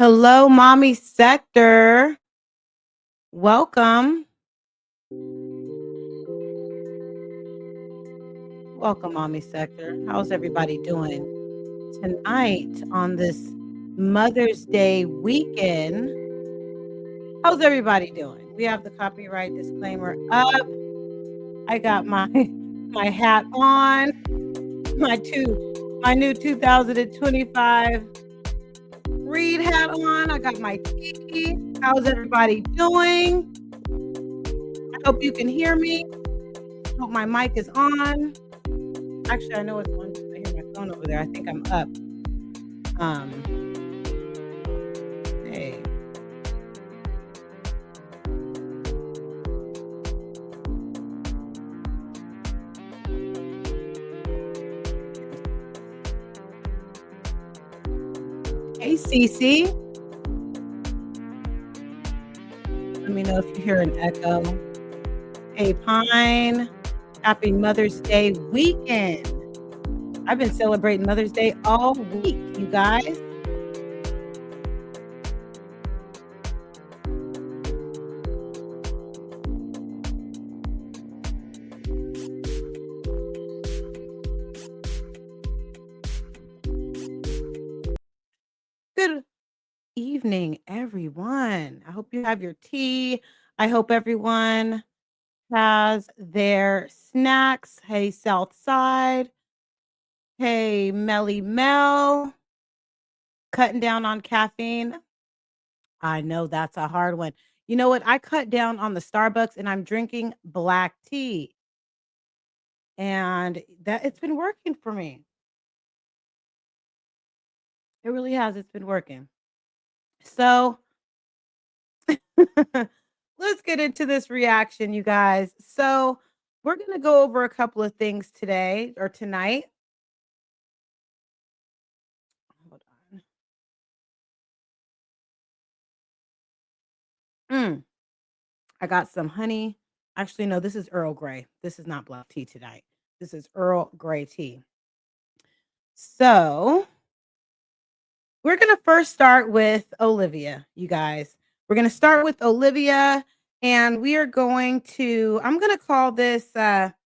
Hello, Mommy Sector. Welcome. Welcome, Mommy Sector. How's everybody doing tonight on this Mother's Day weekend? How's everybody doing? We have the copyright disclaimer up. I got my my hat on, my new 2025 Read hat on. I got my tea. How's everybody doing? I hope you can hear me. Hope my mic is on. Actually, I know it's on. I hear my phone over there. I think I'm up. Hey. Hey, Cece. Let me know if you hear an echo. Hey, Pine. Happy Mother's Day weekend. I've been celebrating Mother's Day all week, you guys. Good evening, everyone. I hope you have your tea. I hope everyone has their snacks. Hey, Southside. Hey, Melly Mel. Cutting down on caffeine. I know that's a hard one. You know what? I cut down on the Starbucks and I'm drinking black tea. And that it's been working for me. It really has. It's been working. So let's get into this reaction, you guys. So we're going to go over a couple of things today or tonight. Hold on. I got some honey. Actually, no, this is Earl Grey. This is not black tea tonight. This is Earl Grey tea. So we're going to first start with Olivia, you guys. We're going to start with Olivia, and we are going to, I'm going to call this Let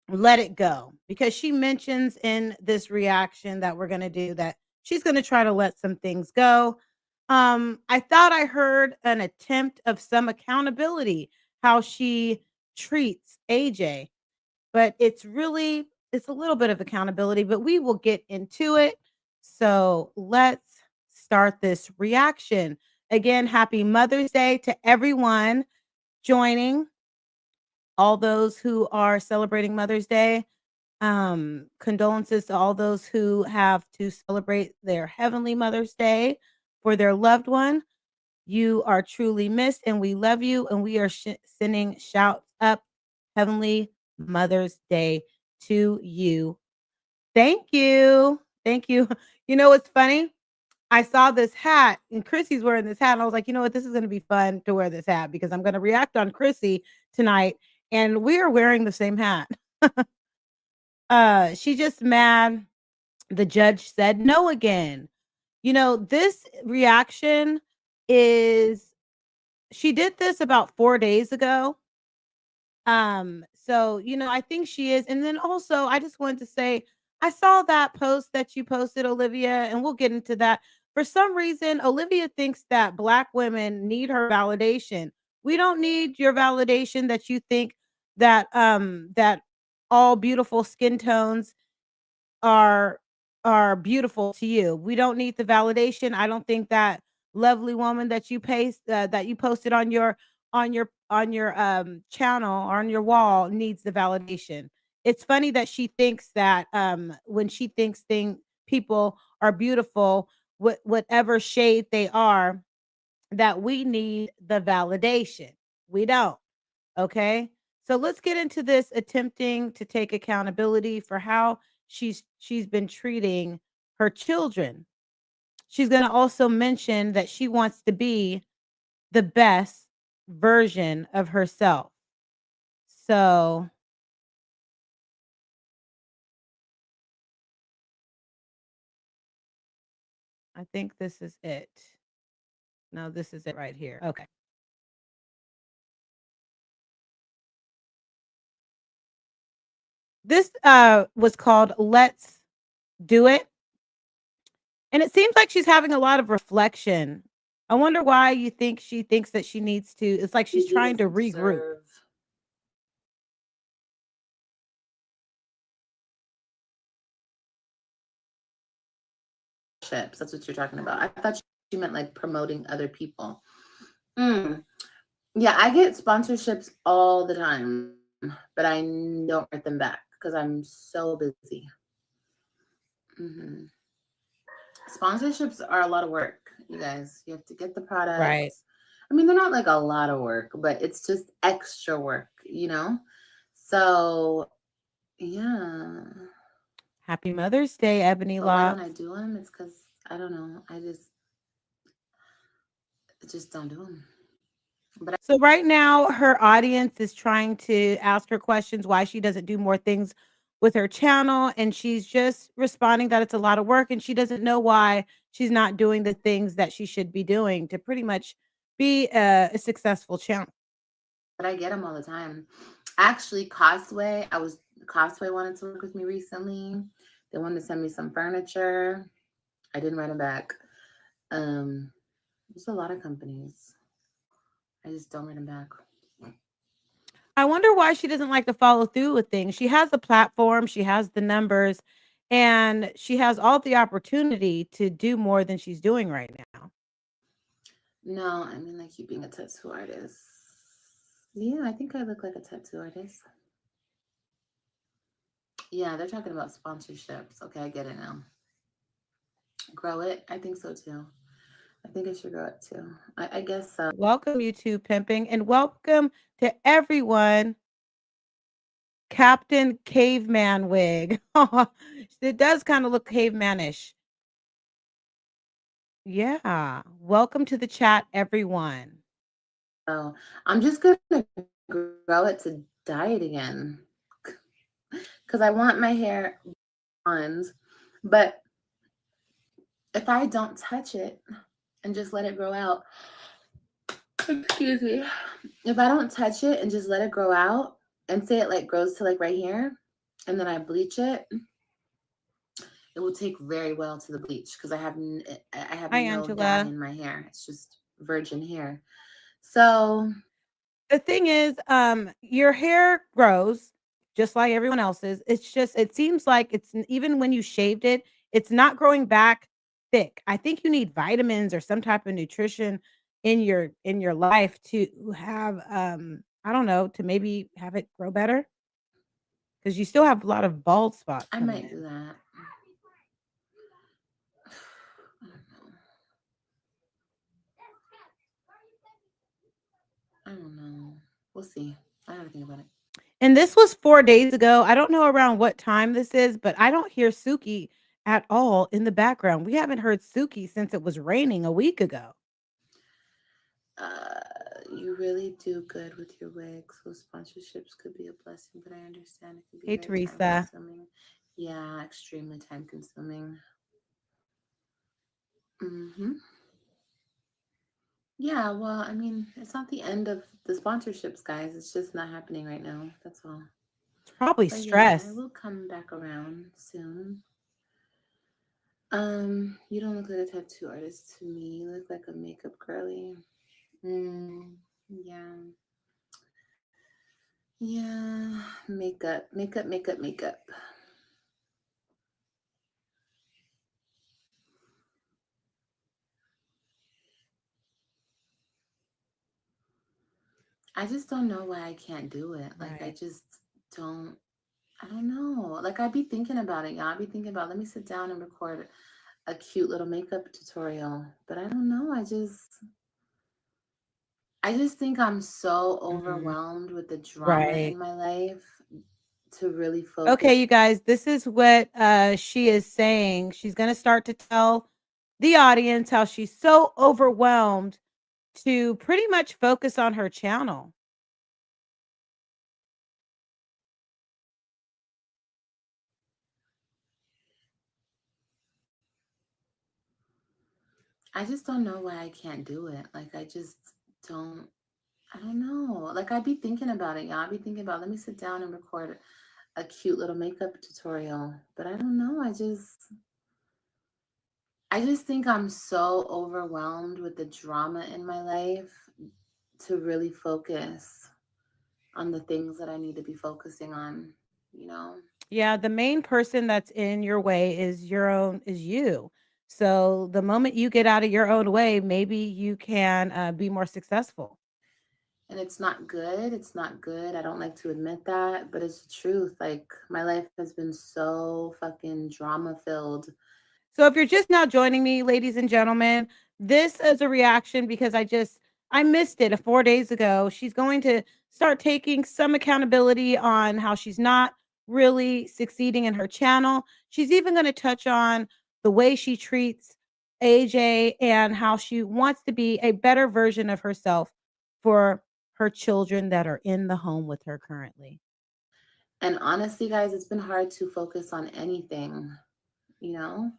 It Go, because she mentions in this reaction that we're going to do that she's going to try to let some things go. I thought I heard an attempt of some accountability, how she treats AJ, but it's a little bit of accountability, but we will get into it. So let's start this reaction. Again, happy Mother's Day to everyone joining, all those who are celebrating Mother's Day. Condolences to all those who have to celebrate their heavenly Mother's Day for their loved one. You are truly missed, and we love you, and we are sending shouts up Heavenly Mother's Day to you. Thank you. Thank you. You know what's funny? I saw this hat, and Chrissy's wearing this hat, and I was like, you know what? This is going to be fun to wear this hat because I'm going to react on Chrissy tonight, and we are wearing the same hat. She just mad. The judge said no again. You know, this reaction is she did this about 4 days ago. So, you know, I think she is. And then also, I just wanted to say, I saw that post that you posted, Olivia, and we'll get into that. For some reason, Olivia thinks that Black women need her validation. We don't need your validation that you think that all beautiful skin tones are beautiful to you. We don't need the validation. I don't think that lovely woman that you that you posted on your channel or on your wall needs the validation. It's funny that she thinks that when she thinks people are beautiful, whatever shade they are, that we need the validation. We don't. Okay. So let's get into this attempting to take accountability for how she's been treating her children. She's going to also mention that she wants to be the best version of herself. So I think this is it. No, this is it right here. Okay. This was called Let's Do It. And it seems like she's having a lot of reflection. I wonder why you think she thinks that she needs to. It's like she's He trying to doesn't regroup. deserve chips. That's what you're talking about. I thought you meant like promoting other people. Mm. Yeah, I get sponsorships all the time, but I don't write them back because I'm so busy. Hmm. Sponsorships are a lot of work, you guys. You have to get the Right. products. I mean, they're not like a lot of work, but it's just extra work, you know? So, yeah. Happy Mother's Day, Ebony But why don't Locks. I do them? It's because I don't know. I just don't do them. But So right now, her audience is trying to ask her questions why she doesn't do more things with her channel, and she's just responding that it's a lot of work, and she doesn't know why she's not doing the things that she should be doing to pretty much be a successful channel. I get them all the time. Actually, Cosway wanted to work with me recently. They wanted to send me some furniture. I didn't write them back. Um, there's a lot of companies. I just don't write them back. I wonder why she doesn't like to follow through with things. She has the platform, she has the numbers, and she has all the opportunity to do more than she's doing right now. No, I mean like you being a tattoo artist. Yeah, I think I look like a tattoo artist. Yeah, they're talking about sponsorships. Okay, I get it now. Grow it? I think so too. I think I should grow it too. I guess so. Welcome, YouTube pimping, and welcome to everyone. Captain Caveman wig. It does kind of look cavemanish. Yeah. Welcome to the chat, everyone. So I'm just gonna grow it to dye it again because I want my hair blonde. But if I don't touch it and just let it grow out, excuse me, if I don't touch it and just let it grow out and say it like grows to like right here, and then I bleach it, it will take very well to the bleach because I have Hi, no dye Angela. in my hair. It's just virgin hair. So The thing is, your hair grows just like everyone else's. It's just, it seems like even when you shaved it, it's not growing back thick. I think you need vitamins or some type of nutrition in your life to have I don't know, to maybe have it grow better because you still have a lot of bald spots I coming might in. do that. I don't know. I don't know. We'll see. I gotta think about it. And this was 4 days ago. I don't know around what time this is, but I don't hear Suki at all in the background. We haven't heard Suki since it was raining a week ago. Uh, you really do good with your wigs. So sponsorships could be a blessing, but I understand it can be Hey, very time Teresa. consuming. Yeah, extremely time consuming. Mm-hmm. Yeah, well, I mean, it's not the end of the sponsorships, guys. It's just not happening right now. That's all. It's probably But yeah, I stress. will come back around soon. You don't look like a tattoo artist to me. You look like a makeup girly. Mm, yeah. Yeah. Makeup, makeup, makeup, makeup. I just don't know why I can't do it. Like I Right. just don't I don't know. Like I'd be thinking about it, y'all. I'd be thinking about let me sit down and record a cute little makeup tutorial. But I don't know. I just think I'm so Mhm. overwhelmed with the drama Right. in my life to really focus. Okay, you guys, this is what she is saying. She's going to start to tell the audience how she's so overwhelmed to pretty much focus on her channel. I just don't know why I can't do it. Like I just don't I don't know. Like I'd be thinking about it, y'all. I'd be thinking about let me sit down and record a cute little makeup tutorial. But I don't know. I just think I'm so overwhelmed with the drama in my life to really focus on the things that I need to be focusing on, you know? Yeah, the main person that's in your way is you. So the moment you get out of your own way, maybe you can be more successful. And it's not good. It's not good. I don't like to admit that, but it's the truth. Like my life has been so fucking drama filled. So if you're just now joining me, ladies and gentlemen, this is a reaction because I missed it 4 days ago. She's going to start taking some accountability on how she's not really succeeding in her channel. She's even going to touch on the way she treats AJ and how she wants to be a better version of herself for her children that are in the home with her currently. And honestly, guys, it's been hard to focus on anything, you know?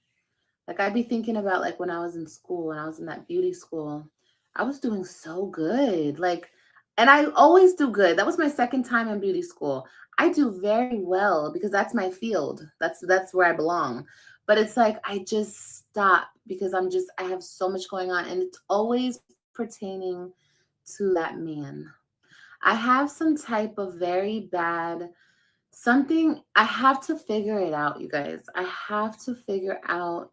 Like I'd be thinking about like when I was in school, when I was in that beauty school, I was doing so good. Like, and I always do good. That was my second time in beauty school. I do very well because that's my field. That's where I belong. But it's like I just stop because I have so much going on and it's always pertaining to that man. I have some type of very bad something I have to figure it out, you guys. I have to figure out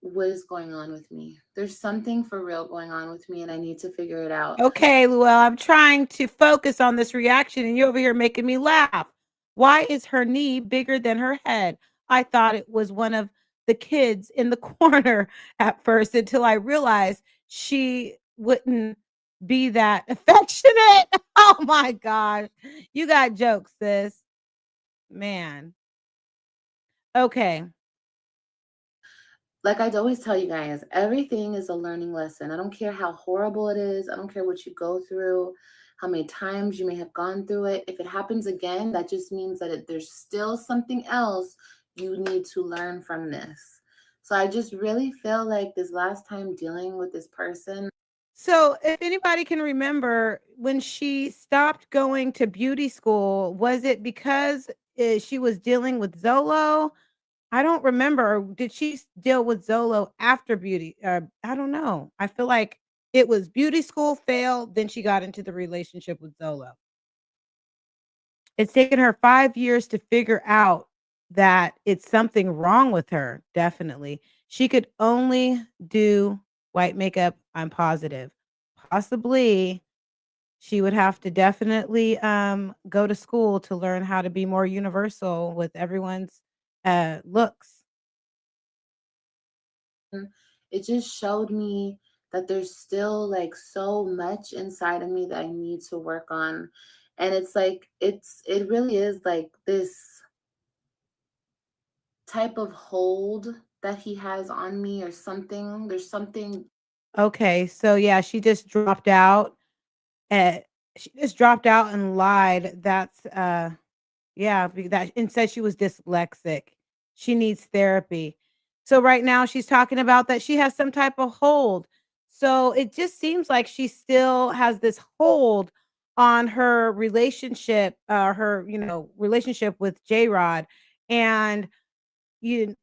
what is going on with me. There's something for real going on with me, and I need to figure it out. Okay, well, I'm trying to focus on this reaction and you're over here making me laugh. Why is her knee bigger than her head? I thought it was one of the kids in the corner at first until I realized she wouldn't be that affectionate. Oh my gosh. You got jokes, sis. Man. Okay. Like I'd always tell you guys, everything is a learning lesson. I don't care how horrible it is. I don't care what you go through, how many times you may have gone through it. If it happens again, that just means that there's still something else you need to learn from this. So I just really feel like this last time dealing with this person, So, if anybody can remember when she stopped going to beauty school, was it because she was dealing with Zolo? I don't remember. Or did she deal with Zolo after beauty? I don't know. I feel like it was beauty school failed, then she got into the relationship with Zolo. It's taken her 5 years to figure out that it's something wrong with her, definitely. She could only do white makeup, I'm positive. Possibly, she would have to definitely, go to school to learn how to be more universal with everyone's, looks. it just showed me that there's still like so much inside of me that I need to work on. And it's like it really is like this type of hold that he has on me or something. There's something. Okay, so yeah, eh, she just dropped out and lied. That's, yeah, that and said she was dyslexic. She needs therapy. So right now she's talking about that she has some type of hold. So it just seems like she still has this hold on her relationship, relationship with J-Rod. And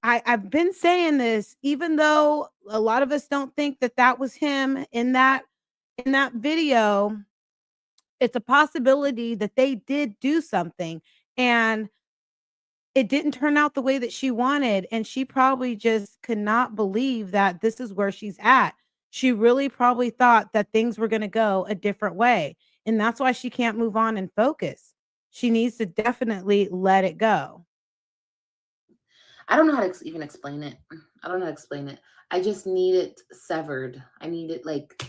I've been saying this, even though a lot of us don't think that that was him in that video, it's a possibility that they did do something. And it didn't turn out the way that she wanted, and she probably just could not believe that this is where she's at. She really probably thought that things were gonna go a different way, and that's why she can't move on and focus. She needs to definitely let it go. I don't know how to even explain it. I don't know how to explain it. I just need it severed. I need it like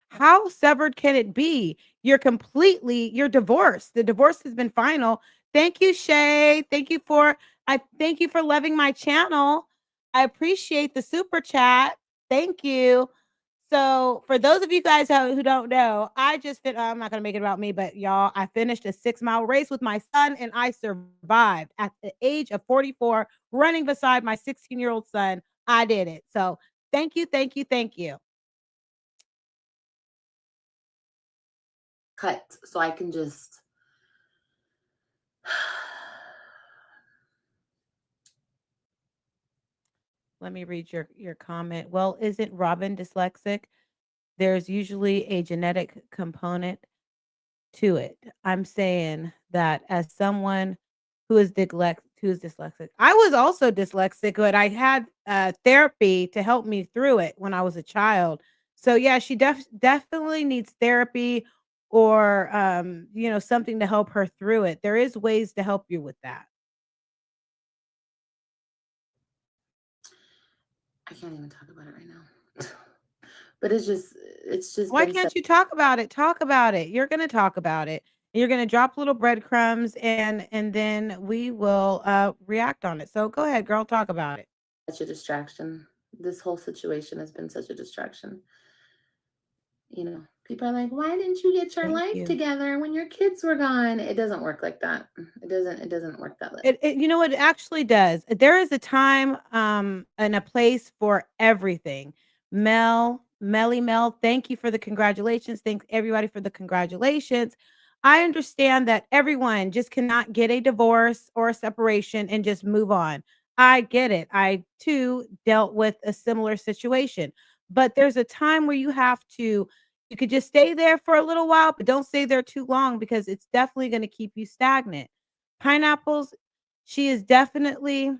How severed can it be? You're divorced. The divorce has been final. Thank you, Shay. I thank you for loving my channel. I appreciate the super chat. Thank you. So, for those of you guys who don't know, I'm not going to make it about me, but y'all, I finished a 6-mile race with my son and I survived at the age of 44, running beside my 16-year-old son. I did it. So, Thank you, thank you, thank you. cut so I can just Let me read your comment. Well, isn't Robin dyslexic? There's usually a genetic component to it. I'm saying that as someone who is dyslexic. I was also dyslexic, but I had therapy to help me through it when I was a child. So yeah, she definitely needs therapy or something to help her through it. There is ways to help you with that. I can't even talk about it right now. But it's just Why been such can't you talk about it? Talk about it. You're going to talk about it. You're going to drop little breadcrumbs and then we will react on it. So go ahead, girl, talk about it. a distraction. This whole situation has been such a distraction. People are like, why didn't you get your Thank life you. together when your kids were gone? It doesn't work like that. It doesn't work that way. You know what? It actually does. There is a time, and a place for everything. Mel, thank you for the congratulations. Thanks everybody for the congratulations. I understand that everyone just cannot get a divorce or a separation and just move on. I get it. I too dealt with a similar situation. But there's a time where you could just stay there for a little while, but don't stay there too long because it's definitely going to keep you stagnant. Pineapples, she is definitely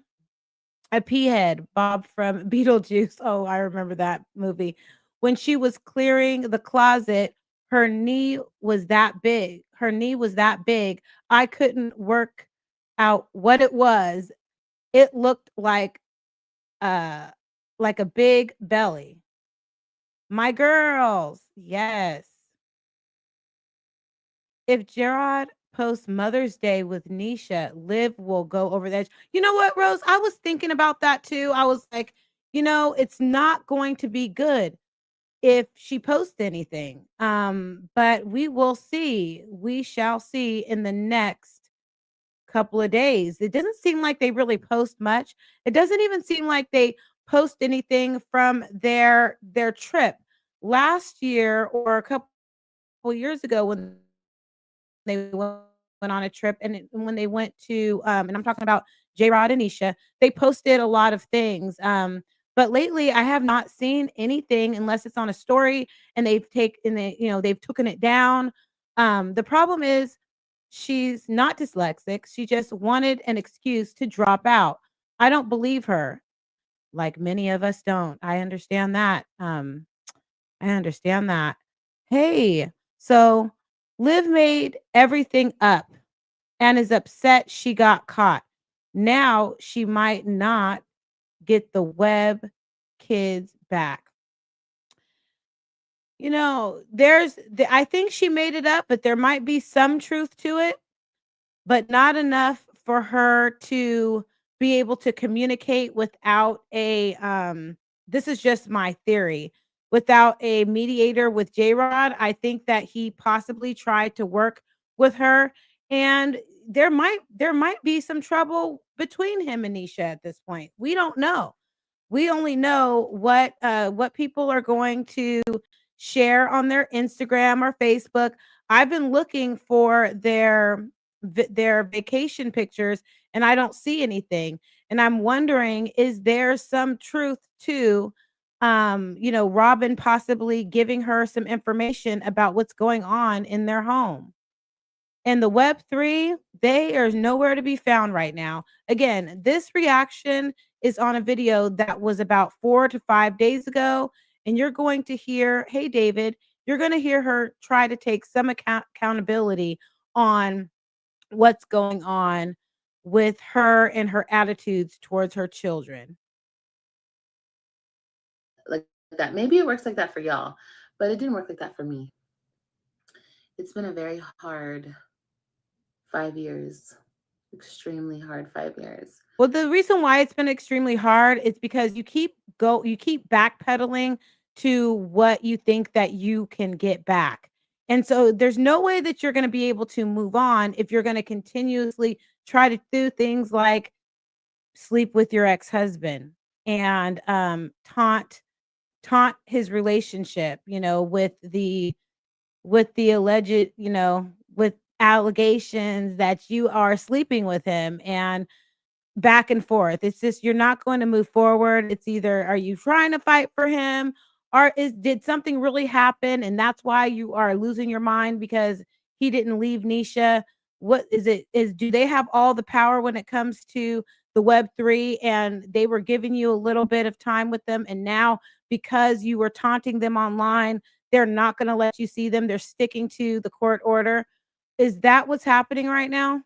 a pea head, Bob from Beetlejuice. Oh, I remember that movie. When she was clearing the closet, her knee was that big. Her knee was that big. I couldn't work out what it was. It looked uh like a big belly. My girls. Yes. If Gerard posts Mother's Day with Nisha, Liv will go over the edge. You know what, Rose? I was thinking about that too. I was like, it's not going to be good if she posts anything. But we will see. We shall see in the next couple of days. It doesn't seem like they really post much. It doesn't even seem like they post anything from their trip last year or a couple years ago when they went on a trip when they went to and I'm talking about J Rod and Nisha, they posted a lot of things. But lately I have not seen anything unless it's on a story and they've taken it down. The problem is she's not dyslexic. She just wanted an excuse to drop out. I don't believe her. Like many of us don't. I understand that. I understand that. Hey, so Liv made everything up and is upset she got caught. Now she might not get the web kids back. I think she made it up, but there might be some truth to it, but not enough for her to be able to communicate without this is just my theory, without a mediator with J-Rod. I think that he possibly tried to work with her and there might be some trouble between him and Nisha at this point. We don't know. We only know what people are going to share on their Instagram or Facebook. I've been looking for their vacation pictures and I don't see anything. And I'm wondering, is there some truth to Robin possibly giving her some information about what's going on in their home? And the Web3, they are nowhere to be found right now. Again, this reaction is on a video that was about 4 to 5 days ago. And you're going to hear, hey, David, you're going to hear her try to take some accountability on what's going on with her and her attitudes towards her children. Like that. Maybe it works like that for y'all, but it didn't work like that for me. It's been a very hard 5 years, extremely hard 5 years. Well, the reason why it's been extremely hard is because you keep backpedaling to what you think that you can get back. And so there's no way that you're going to be able to move on if you're going to continuously try to do things like sleep with your ex-husband and taunt taunt his relationship, with the alleged, with allegations that you are sleeping with him and back and forth. It's just you're not going to move forward. It's either are you trying to fight for him or is did something really happen and that's why you are losing your mind because he didn't leave Nisha? What is it? Is do they have all the power when it comes to the web 3 and they were giving you a little bit of time with them and now because you were taunting them online, they're not going to let you see them. They're sticking to the court order. Is that what's happening right now?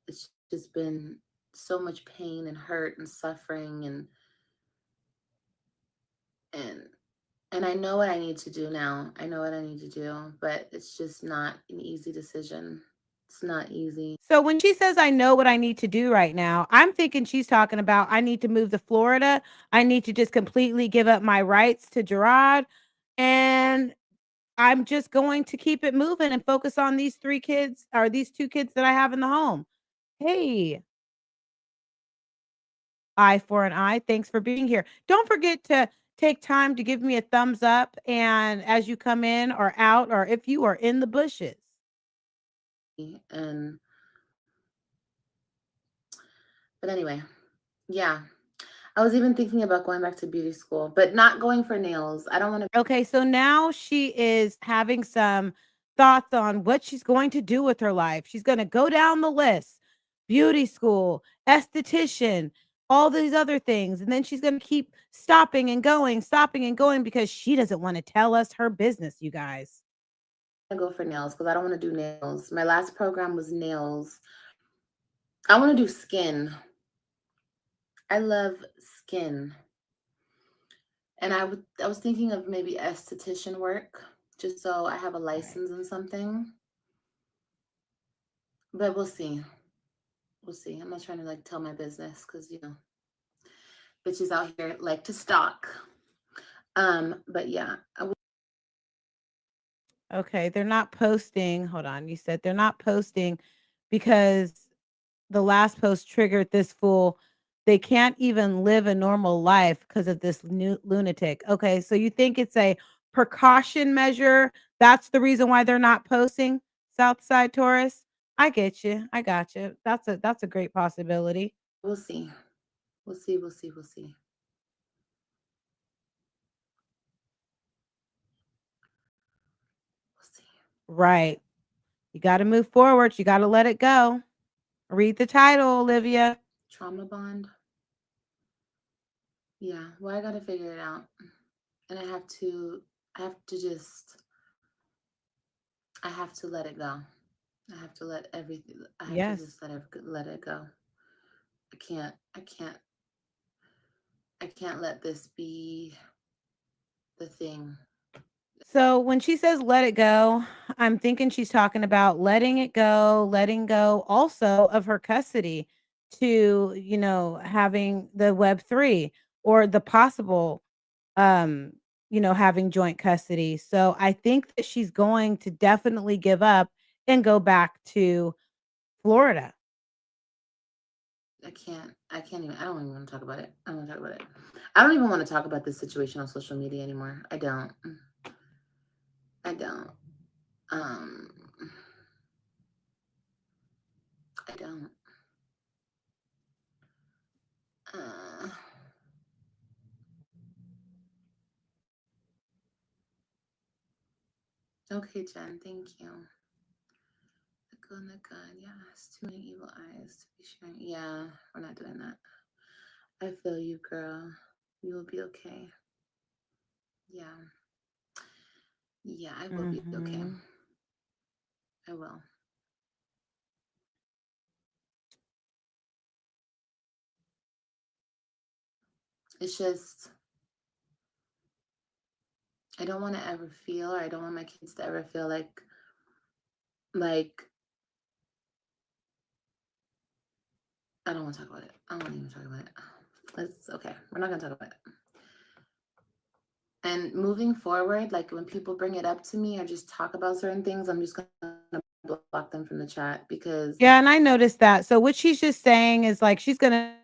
It's just been so much pain and hurt and suffering and and I know what I need to do now. I know what I need to do, but it's just not an easy decision. It's not easy. So when she says, I know what I need to do right now, I'm thinking she's talking about I need to move to Florida. I need to just completely give up my rights to Gerard. And I'm just going to keep it moving and focus on these 3 kids or these 2 kids that I have in the home. Hey, eye for an eye. Thanks for being here. Don't forget to take time to give me a thumbs up. And as you come in or out, or if you are in the bushes. And but anyway, yeah. I was even thinking about going back to beauty school, but not going for nails. I don't want to. Okay, so now she is having some thoughts on what she's going to do with her life. She's going to go down the list: beauty school, esthetician, all these other things. And then she's going to keep stopping and going because she doesn't want to tell us her business, you guys. Go for nails because I don't want to do nails. My last program was nails. I want to do skin. I love skin. And I was thinking of maybe esthetician work just so I have a Right. license in something. But we'll see. We'll see. I'm not trying to like tell my business because bitches out here like to stalk. But yeah, Okay, they're not posting. Hold on. You said they're not posting because the last post triggered this fool. They can't even live a normal life because of this new lunatic. Okay, so you think it's a precaution measure? That's the reason why they're not posting Southside Taurus. I get you. I got you. That's a great possibility. we'll see. We'll see. We'll see. We'll see. We'll see. Right. You got to move forward. You got to let it go. Read the title, Olivia. Trauma bond. Yeah. Well, I gotta figure it out, and I have to just, I have to let it go. I have to let everything. I have to Yes. just let it go. I can't. I can't. I can't let this be the thing. So when she says let it go, I'm thinking she's talking about letting go also of her custody to, having the web 3 or the possible um, having joint custody. So I think that she's going to definitely give up and go back to Florida. I can't. I can't even. I don't even want to talk about it. I don't want to talk about it. I don't even want to talk about this situation on social media anymore. I don't. I don't. Um. I don't. Uh, okay, Jen. Thank you. The gun, the gun. Yes. Too many evil eyes to be sharing. Yeah, we're not doing that. I feel you, girl. You will be okay. Yeah. Yeah, I will be okay. Mhm. I will. It's just I don't want to ever feel, or I don't want my kids to ever feel like I don't want to talk about it. I don't even talk about it. It's okay. We're not gonna talk about it. And moving forward, like when people bring it up to me or just talk about certain things, I'm just gonna block them from the chat because Yeah, and I noticed that. So what she's just saying is like she's gonna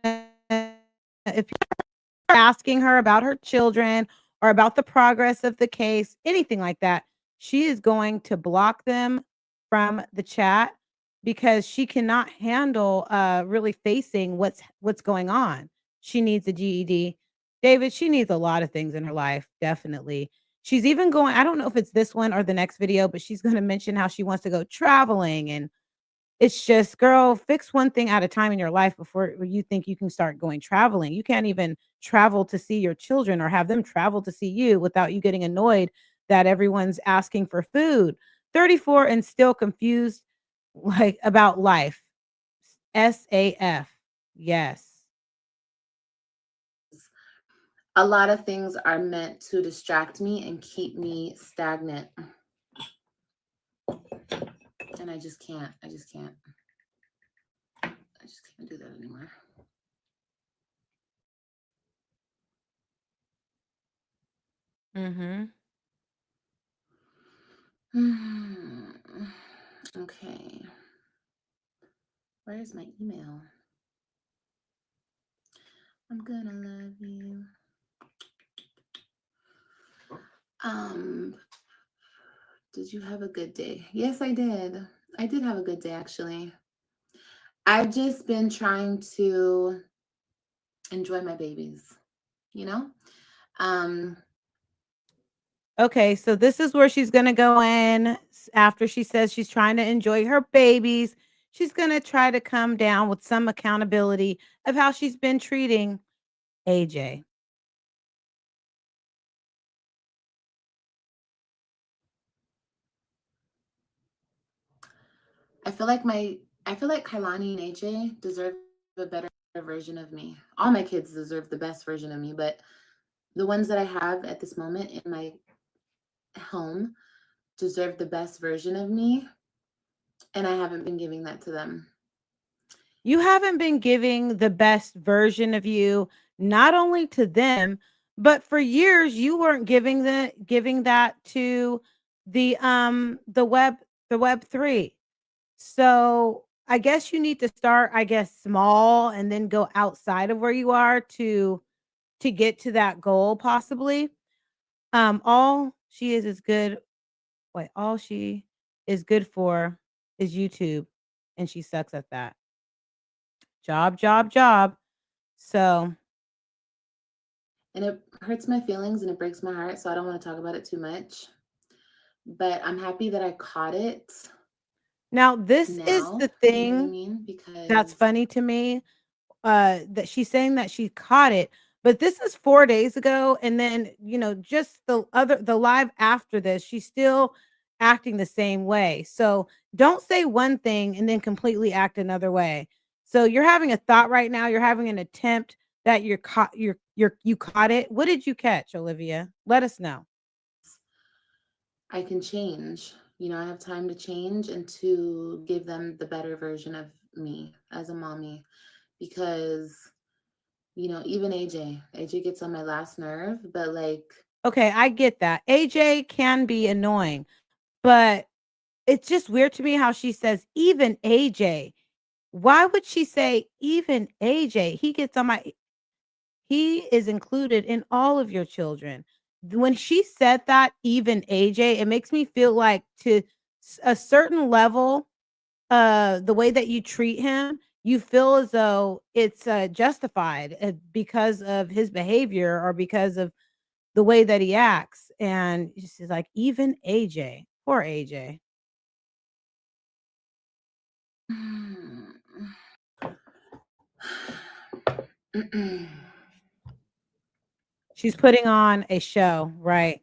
if you're asking her about her children or about the progress of the case, anything like that, she is going to block them from the chat because she cannot handle really facing what's going on. She needs a GED. David, she needs a lot of things in her life, definitely. She's even going, I don't know if it's this one or the next video, but she's going to mention how she wants to go traveling. And it's just, girl, fix one thing at a time in your life before you think you can start going traveling. You can't even travel to see your children or have them travel to see you without you getting annoyed that everyone's asking for food. 34 and still confused like about life. SAF. Yes. A lot of things are meant to distract me and keep me stagnant. And I just can't. I just can't. I just can't do that anymore. Mhm. Okay. Where's my email? I'm gonna love you. Um, did you have a good day? Yes, I did. I did have a good day actually. I've just been trying to enjoy my babies, you know? Um, Okay, so this is where she's gonna go in after she says she's trying to enjoy her babies. She's gonna try to come down with some accountability of how she's been treating AJ. I feel like Kailani and AJ deserve a better version of me. All my kids deserve the best version of me, but the ones that I have at this moment in my home deserve the best version of me, and I haven't been giving that to them. You haven't been giving the best version of you, not only to them, but for years you weren't giving that to the web 3. So, I guess you need to start, I guess, small and then go outside of where you are to get to that goal possibly. All she is good wait, all she is good for is YouTube, and she sucks at that. Job, job, job. So, And it hurts my feelings and it breaks my heart, so I don't want to talk about it too much. But I'm happy that I caught it now this is now. the You know what I thing mean? that's Because funny to me, that she's saying that she caught it, but this is 4 days ago, and then, just the live after this, she's still acting the same way. So, don't say one thing and then completely act another way. So, you're having a thought right now, you're having an attempt that you caught it. What did you catch, Olivia? Let us know. I can change. I have time to change and to give them the better version of me as a mommy. Because, even AJ gets on my last nerve, but like, Okay, I get that. AJ can be annoying, but it's just weird to me how she says, "Even AJ." Why would she say, "Even AJ"? He is included in all of your children. When she said that, "Even AJ," it makes me feel like to a certain level, the way that you treat him, you feel as though it's, justified, because of his behavior or because of the way that he acts, and she's like, "Even AJ." Poor AJ. She's putting on a show, right.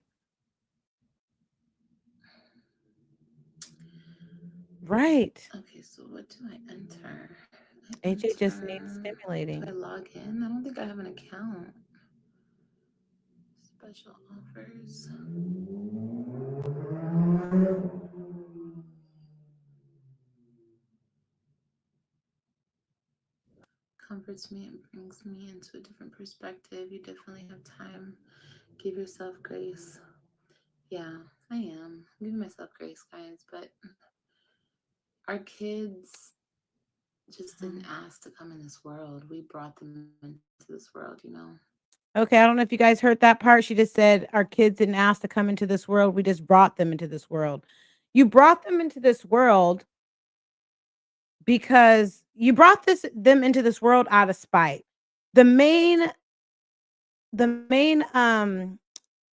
Right. okay, so what do I enter? I AJ just needs enter. Do I stimulating. log in? I don't think I have an account. Special offers. Comforts me and brings me into a different perspective. You definitely have time. Give yourself grace. Yeah, I am. I'm giving myself grace, guys, but our kids just didn't ask to come in this world. We brought them into this world. Okay, I don't know if you guys heard that part. She just said our kids didn't ask to come into this world. We just brought them into this world. You brought them into this world because you brought this them into this world out of spite. The main the main and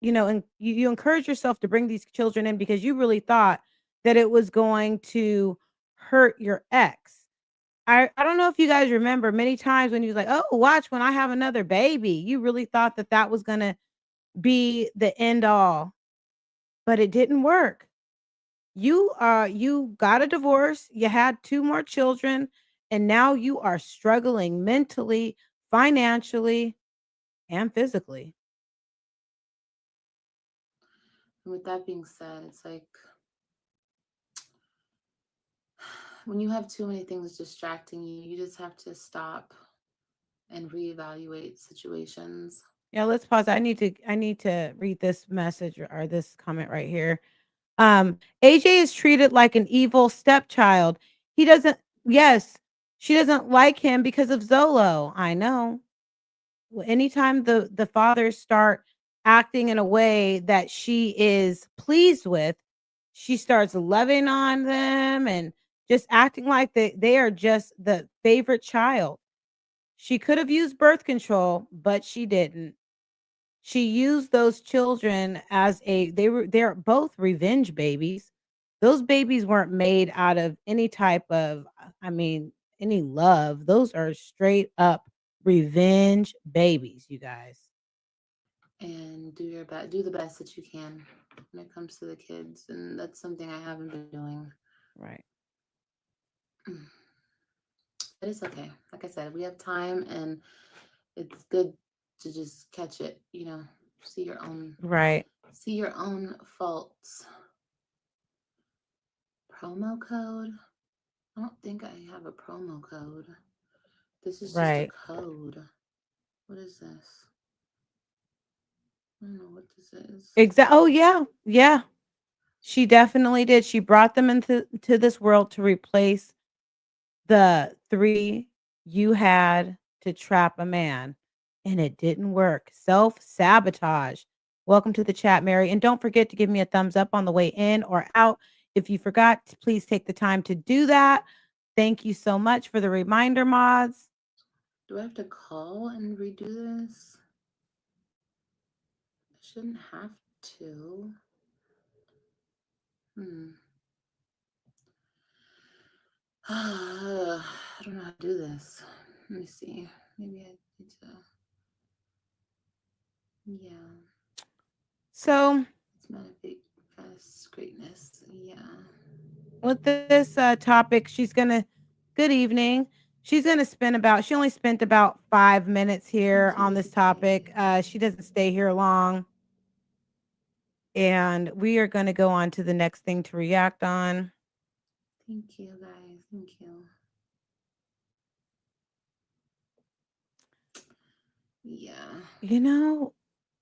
you encourage yourself to bring these children in because you really thought that it was going to hurt your ex. I don't know if you guys remember many times when you was like, "Oh, watch when I have another baby." You really thought that that was going to be the end all, but it didn't work. You got a divorce, you had two more children, and now you are struggling mentally, financially, and physically. And with that being said, it's like when you have too many things distracting you, you just have to stop and reevaluate situations. Yeah, let's pause. I need to read this message or this comment right here. AJ is treated like an evil stepchild. He doesn't yes, she doesn't like him because of Zolo. I know. Anytime the fathers start acting in a way that she is pleased with, she starts loving on them and just acting like they are just the favorite child. She could have used birth control, but she didn't. She used those children as they're both revenge babies. Those babies weren't made out of any type of any love. Those are straight up revenge babies, you guys. And do your best, do the best that you can when it comes to the kids. And that's something I haven't been doing. Right. But it's okay. Like I said, we have time, and it's good to just catch it, see your own Right. see your own faults. Promo code? I don't think I have a promo code. This is just a Right. code. What is this? I don't know what this is. Oh yeah. Yeah. She definitely did. She brought them into this world to replace the 3 you had to trap a man, and it didn't work. Self-sabotage. Welcome to the chat, Mary, and don't forget to give me a thumbs up on the way in or out. If you forgot, please take the time to do that. Thank you so much for the reminder, mods. Do I have to call and redo this? I shouldn't have to. Hmm. I don't know how to do this. Let me see. Maybe I need to. Yeah. So, It's manifest greatness. Yeah. with this topic, good evening. She only spent about 5 minutes Thank here on you. this topic. She doesn't stay here long. And we are going to go on to the next thing to react on. Thank you, guys. Thank you. Yeah. You know,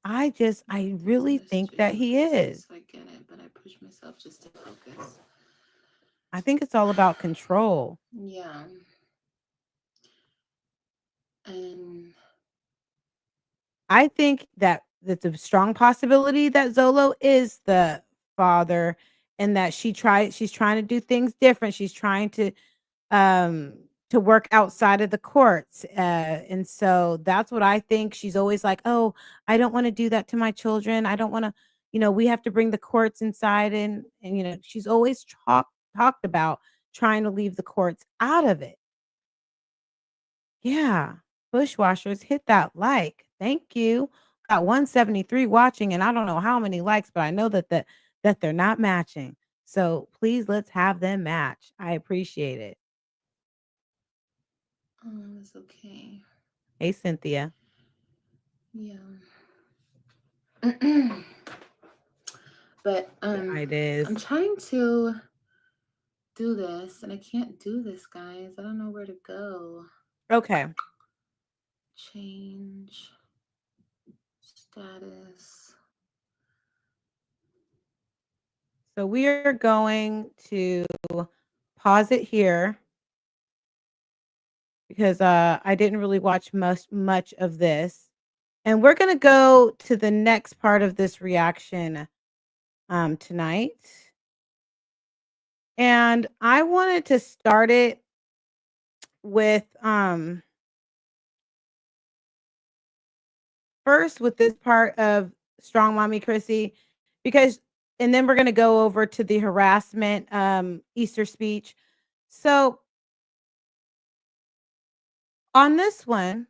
I These really other think that situations he make is. sense, so I get it, but I push myself just to focus. I think it's all about control. Yeah. And I think that that's a strong possibility that Zolo is the father and that she's trying to do things different. She's trying to work outside of the courts. And so that's what I think. She's always like, "Oh, I don't want to do that to my children. I don't want to, we have to bring the courts inside." And she's always talked about trying to leave the courts out of it. Yeah. Bushwashers, hit that like. Thank you. Got 173 watching, and I don't know how many likes, but I know that they're not matching. So please let's have them match. I appreciate it. it's okay. Hey, Cynthia. Yeah. But Yeah, it I'm is. trying to do this, and I can't do this, guys. I don't know where to go. Okay. Change status. So we are going to pause it here because I didn't really watch much of this. And we're going to go to the next part of this reaction tonight. And I wanted to start it with first with this part of Strong Mommy Chrissy, because and then we're going to go over to the harassment Easter speech. So on this one,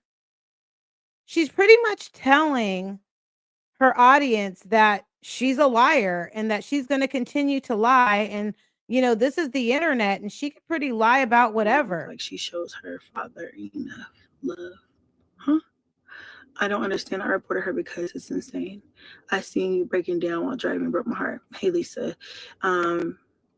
she's pretty much telling her audience that she's a liar and that she's going to continue to lie. And, this is the internet and she could pretty lie about whatever. Like she shows her father enough love. Huh? I don't understand. I reported her because it's insane. I seen you breaking down while driving, broke my heart. Hey Lisa,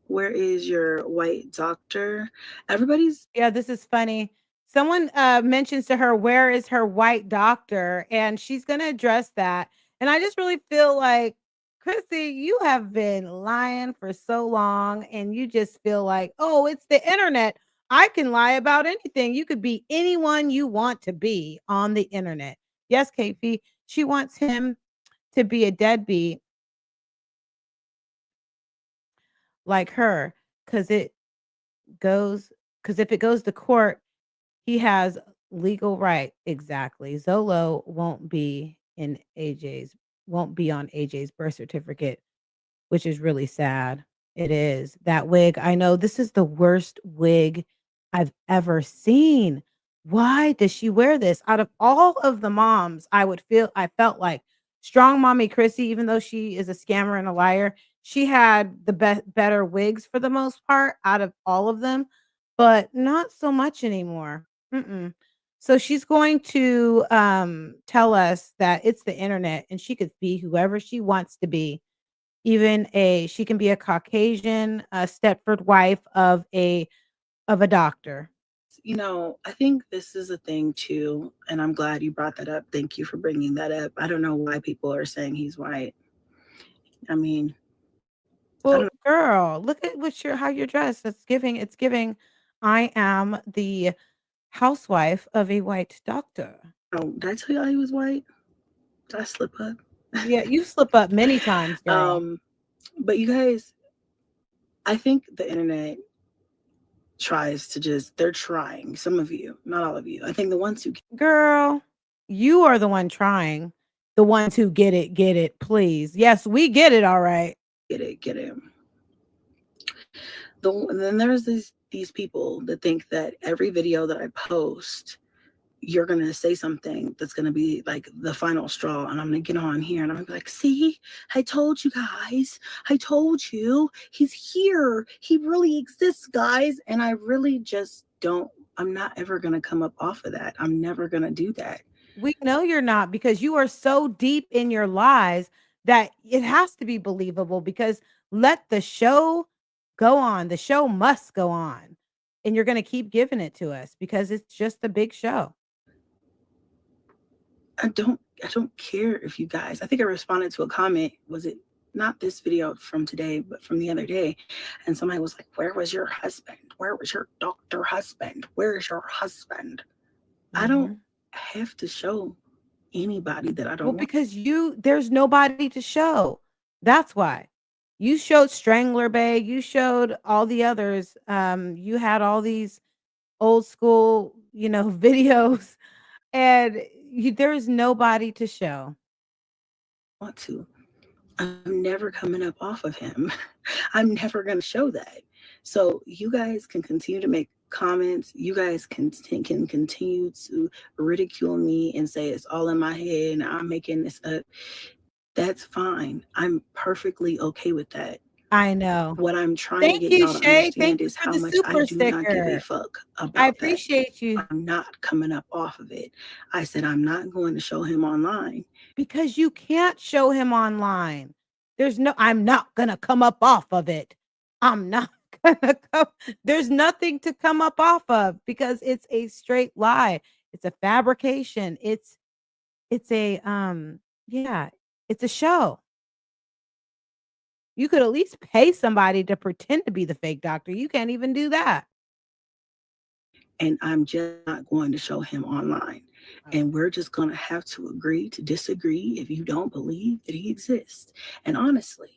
where is your white doctor? Everybody's Yeah, this is funny. Someone mentions to her, where is her white doctor? And she's going to address that. And I just really feel like, Chrissy, you have been lying for so long and you just feel like, oh, it's the internet. I can lie about anything. You could be anyone you want to be on the internet. Yes, KP, she wants him to be a deadbeat like her because if it goes to court, he has legal right. Exactly. Zolo won't be on AJ's birth certificate, which is really sad. It is. That wig, I know this is the worst wig I've ever seen. Why does she wear this? Out of all of the moms, I felt like Strong Mommy Chrissy, even though she is a scammer and a liar, she had the better wigs for the most part out of all of them, but not so much anymore. Mm-mm. So she's going to tell us that it's the internet and she could be whoever she wants to be. She can be a Caucasian, a Stepford wife of a doctor. I think this is a thing too, and I'm glad you brought that up. Thank you for bringing that up. I don't know why people are saying he's white. I mean, I don't Well, girl, look at how you're dressed. It's giving I am the housewife of a white doctor. know. Did I tell y'all he was white? Did I slip up? Yeah, you slip up many times, girl. But you guys, I think the internet tries to they're trying. Some of you, not all of you. I think the ones who Girl, you are the one trying. The ones who get it, please. Yes, we get it, all right. get it. Then there's these people that think that every video that I post, you're gonna say something that's gonna be like the final straw, and I'm gonna get on here and I'm gonna be like, see, I told you guys, I told you, he's here, he really exists, guys. And I really just don't, I'm not ever gonna come up off of that. I'm never gonna do that. We know you're not because you are so deep in your lies that it has to be believable because let the show go on. The show must go on. And you're going to keep giving it to us because it's just a big show. I don't care if you guys, I think I responded to a comment, was it not this video from today, but from the other day. And somebody was like, where was your husband? Where was your doctor husband? Where's your husband? I don't have to show anybody that I don't want. Because there's nobody to show. That's why. You showed Strangler Bay, you showed all the others. You had all these old school, videos and there's nobody to show. Want to. I'm never coming up off of him. I'm never going to show that. So you guys can continue to make comments. You guys can continue to ridicule me and say it's all in my head and I'm making this up. That's fine. I'm perfectly okay with that. I know. What I'm trying to get y'all to understand is how much I do not give a fuck about that. I appreciate you. I'm not coming up off of it. I said I'm not going to show him online. Because you can't show him online. I'm not gonna come up off of it. I'm not gonna come. There's nothing to come up off of because it's a straight lie. It's a fabrication. It's a yeah, it's a show. You could at least pay somebody to pretend to be the fake doctor. You can't even do that. and I'm just not going to show him online. And we're just going to have to agree to disagree if you don't believe that he exists. And honestly,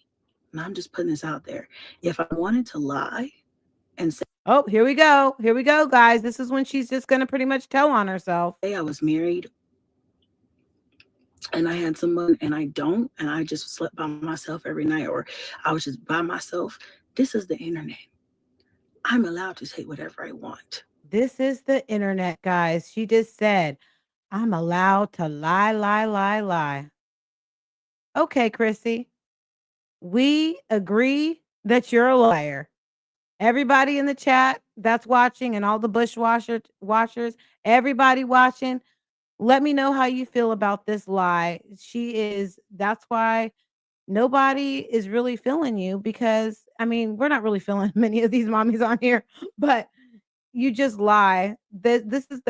and I'm just putting this out there, if I wanted to lie and say, oh, here we go. Here we go, guys. This is when she's just going to pretty much tell on herself. hey, I was married and I had someone and I don't, and I just slept by myself every night, or I was just by myself. This is the internet. I'm allowed to say whatever I want. This is the internet, guys. She just said, I'm allowed to lie, lie, lie, lie. Okay, Chrissy, we agree that you're a liar. Everybody in the chat that's watching and all the watchers, everybody watching, let me know how you feel about this lie. That's why nobody is really feeling you, because I mean, we're not really feeling many of these mommies on here, but you just lie. This is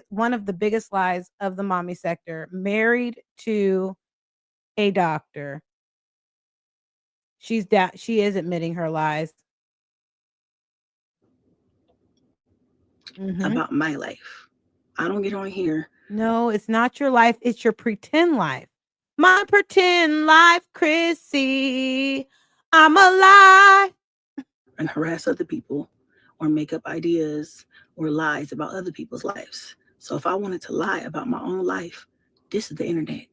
one of the biggest lies of the mommy sector. Married to a doctor. She is admitting her lies. About my life. I don't get on here. No, it's not your life. It's your pretend life. My pretend life, Chrissy. I'm a lie. And harass other people or make up ideas or lies about other people's lives. So if I wanted to lie about my own life, this is the internet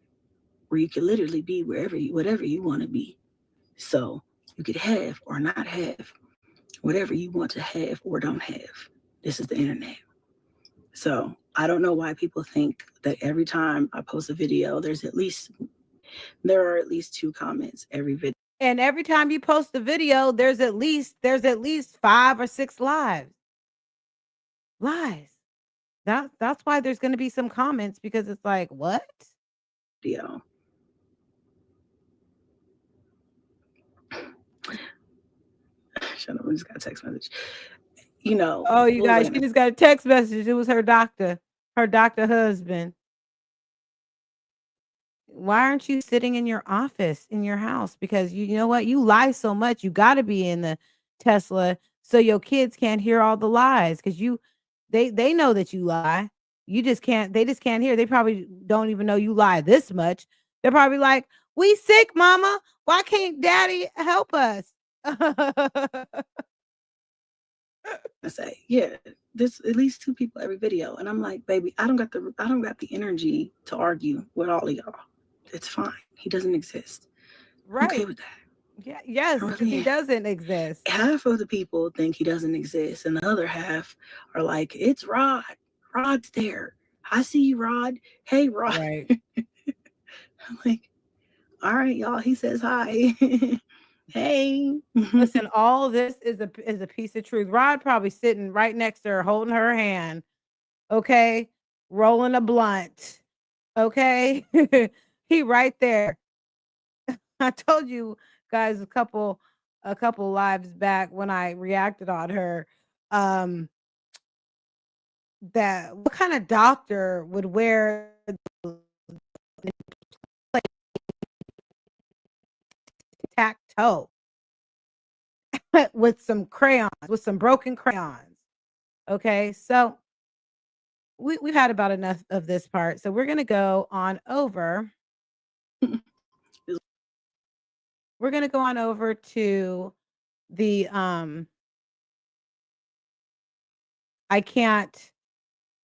where you can literally be whatever you want to be. So you could have or not have whatever you want to have or don't have. This is the internet. So I don't know why people think that every time I post a video, there are at least 2 comments every video. And every time you post a video, there's at least 5 or 6 lies. That's why there's going to be some comments, because it's like, what? Video. Shut up, I just got a text message. You know. Oh, you guys, she just got a text message. It was her doctor husband. Why aren't you sitting in your office, in your house? Because you know what? You lie so much. You got to be in the Tesla so your kids can't hear all the lies, because they know that you lie. They just can't hear. They probably don't even know you lie this much. They're probably like, we sick, mama. Why can't daddy help us? I say, yeah, there's at least 2 people every video. And I'm like, baby, I don't got the energy to argue with all of y'all. It's fine. He doesn't exist. Right. I'm okay with that. Yeah, yes, really he doesn't exist. Half of the people think he doesn't exist, and the other half are like, it's Rod. Rod's there. I see you, Rod. Hey, Rod. Right. I'm like, all right, y'all. He says hi. Hey. Listen, all this is a piece of truth. Rod probably sitting right next to her, holding her hand. Okay, rolling a blunt. Okay, he right there. I told you guys a couple lives back when I reacted on her. That what kind of doctor would wear tack-toe with some crayons, with some broken crayons? Okay, so we've had about enough of this part, so we're gonna go on over. We're gonna go on over to the I can't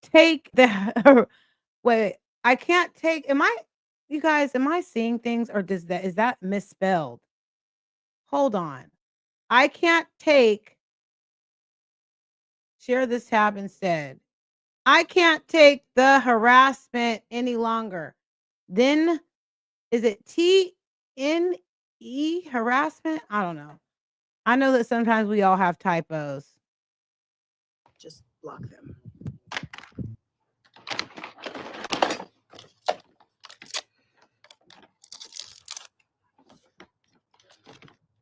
take the wait, I can't take you guys, am I seeing things, or is that misspelled? Hold on. I can't take share this tab instead. I can't take the harassment any longer. Then is it TNE harassment? I don't know. I know that sometimes we all have typos. Just block them.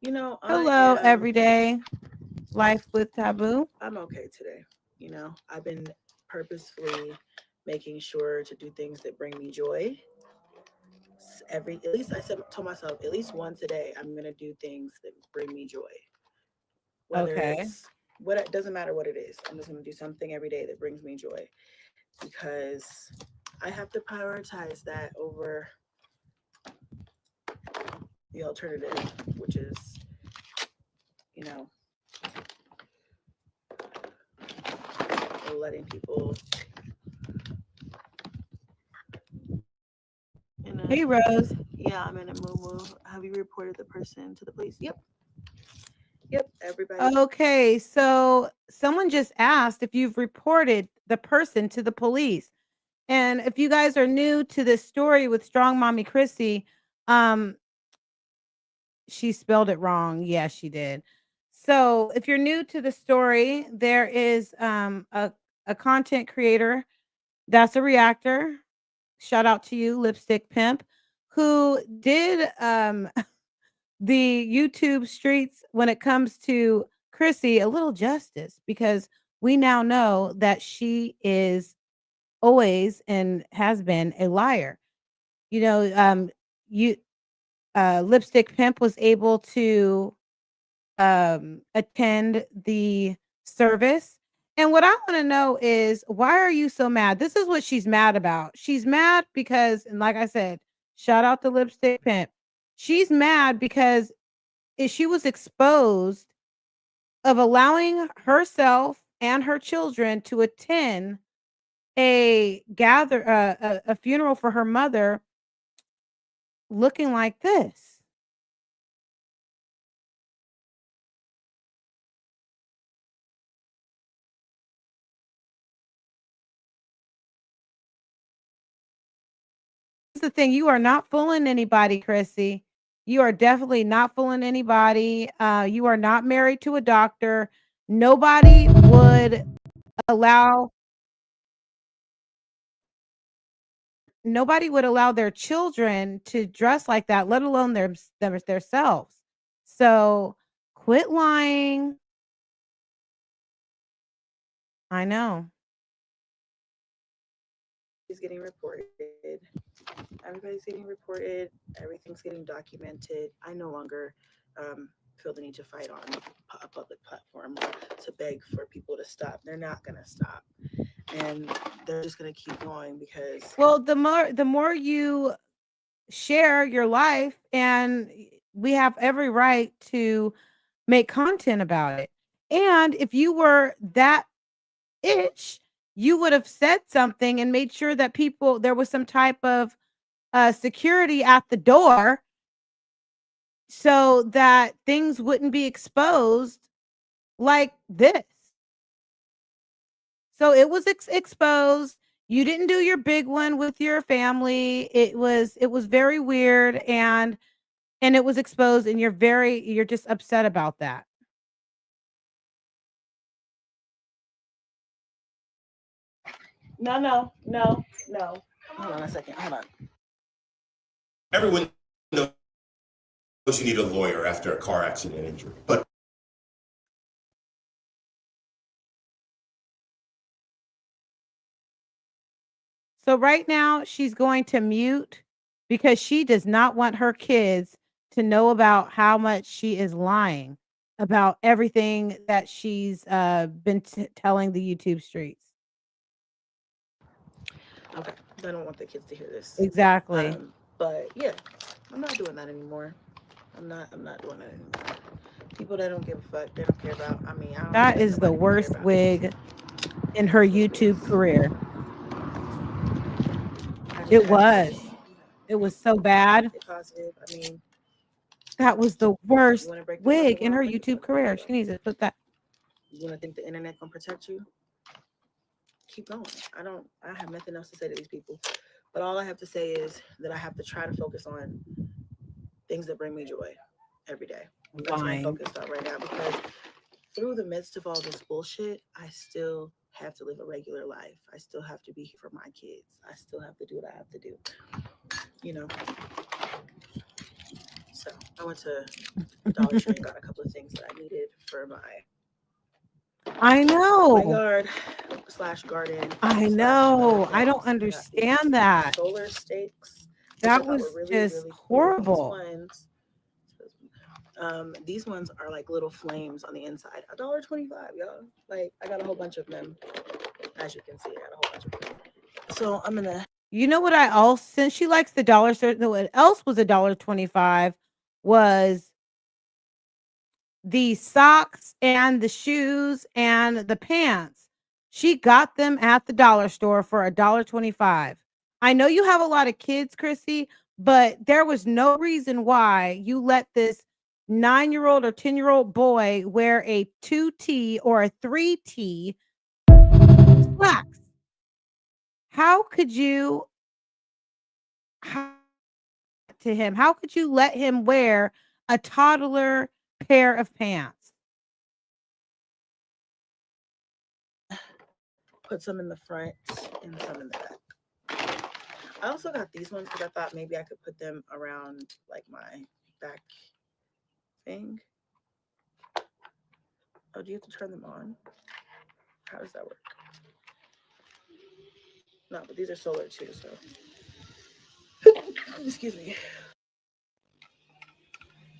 You know, hello, everyday life with taboo. I'm okay today. You know, I've been purposefully making sure to do things that bring me joy. At least I told myself, at least once a day, I'm gonna do things that bring me joy. Whether it's what it doesn't matter what it is. I'm just going to do something every day that brings me joy, because I have to prioritize that over the alternative, which is, you know, letting people. Hey, Rose. Yeah, I'm in a moo. Have you reported the person to the police? Yep. Everybody. Okay, so someone just asked if you've reported the person to the police. And if you guys are new to this story with Strong Mommy Chrissy, um, she spelled it wrong. Yeah, she did. So if you're new to the story, there is a content creator that's a reactor. Shout out to you, Lipstick Pimp, who did the YouTube streets when it comes to Chrissy a little justice, because we now know that she is always and has been a liar. You know, you Lipstick Pimp was able to attend the service. And what I want to know is, why are you so mad? This is what she's mad about. She's mad because, and like I said, shout out to Lipstick Pimp. She's mad because she was exposed of allowing herself and her children to attend a funeral for her mother looking like this. The thing, you are not fooling anybody, Chrissy. You are definitely not fooling anybody. You are not married to a doctor. Nobody would allow their children to dress like that, let alone themselves. So quit lying. I know. Is getting reported. Everybody's getting reported. Everything's getting documented. I no longer feel the need to fight on a public platform to beg for people to stop. They're not going to stop, and they're just going to keep going, because, well, the more you share your life, and we have every right to make content about it. And if you were that itch, you would have said something and made sure that there was some type of security at the door so that things wouldn't be exposed like this. So it was exposed. You didn't do your big one with your family. It was very weird, and it was exposed, and you're just upset about that. No. Hold on a second. Hold on. Everyone knows you need a lawyer after a car accident injury, but So right now she's going to mute because she does not want her kids to know about how much she is lying about everything that she's been telling the YouTube streets. Okay. I don't want the kids to hear this. Exactly. But yeah, I'm not doing that anymore. I'm not doing that anymore. People that don't give a fuck, they don't care about. I mean, That is the worst wig in her YouTube career. It was so bad. Positive. I mean, that was the worst wig in her YouTube career. She needs to put that. You want to think the internet gonna protect you? Keep going. I have nothing else to say to these people. But all I have to say is that I have to try to focus on things that bring me joy every day. That's what I'm focused on right now, because through the midst of all this bullshit, I still have to live a regular life. I still have to be here for my kids. I still have to do what I have to do. You know. So I went to Dollar Tree and got a couple of things that I needed for my yard / garden. I know. I don't understand that. Solar stakes. That was just horrible. These ones are like little flames on the inside. $1.25, y'all. Like I got a whole bunch of them. As you can see, I got a whole bunch of them. So I'm gonna. You know what I also, since she likes the dollar store, what else was $1.25 was the socks and the shoes and the pants. She got them at the dollar store for $1.25. I know you have a lot of kids, Chrissy, but there was no reason why you let this 9-year-old or 10-year-old boy wear a 2T or a 3T slacks. How could you to him? How could you let him wear a toddler pair of pants? Put some in the front and some in the back. I also got these ones because I thought maybe I could put them around like my back thing. Oh, do you have to turn them on? How does that work? No, but these are solar too, so. Excuse me.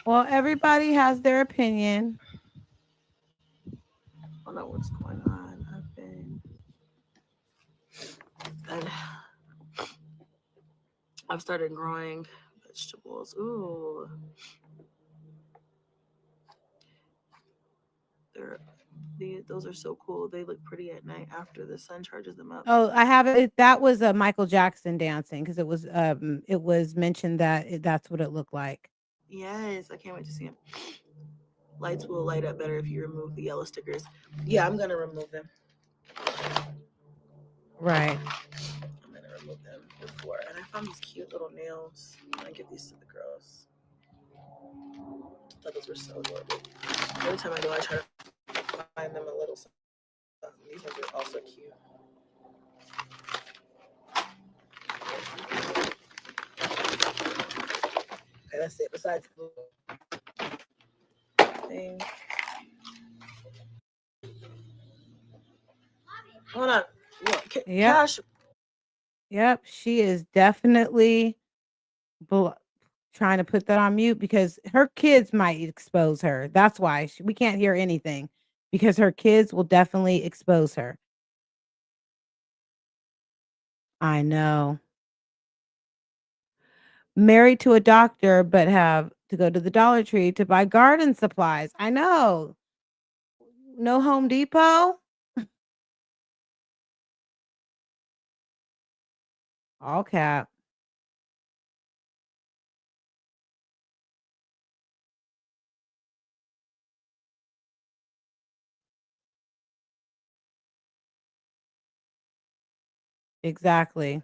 Well, everybody has their opinion. I don't know what's going on. I've started growing vegetables. Ooh. Those are so cool. They look pretty at night after the sun charges them up. Oh, I have it. That was a Michael Jackson dancing because it was mentioned that that's what it looked like. Yes, I can't wait to see them. Lights will light up better if you remove the yellow stickers. Yeah, I'm gonna remove them. Right. I'm gonna remove them before. And I found these cute little nails. I'm gonna give these to the girls. I thought those were so adorable. Every time I go, I try to find them a little something. These ones are also cute. Okay, that's it. Besides the thing. Hold on. Look, Yep. Cash. Yep. She is definitely trying to put that on mute because her kids might expose her. That's why we can't hear anything because her kids will definitely expose her. I know. Married to a doctor, but have to go to the Dollar Tree to buy garden supplies. I know. No Home Depot. All cap. Exactly.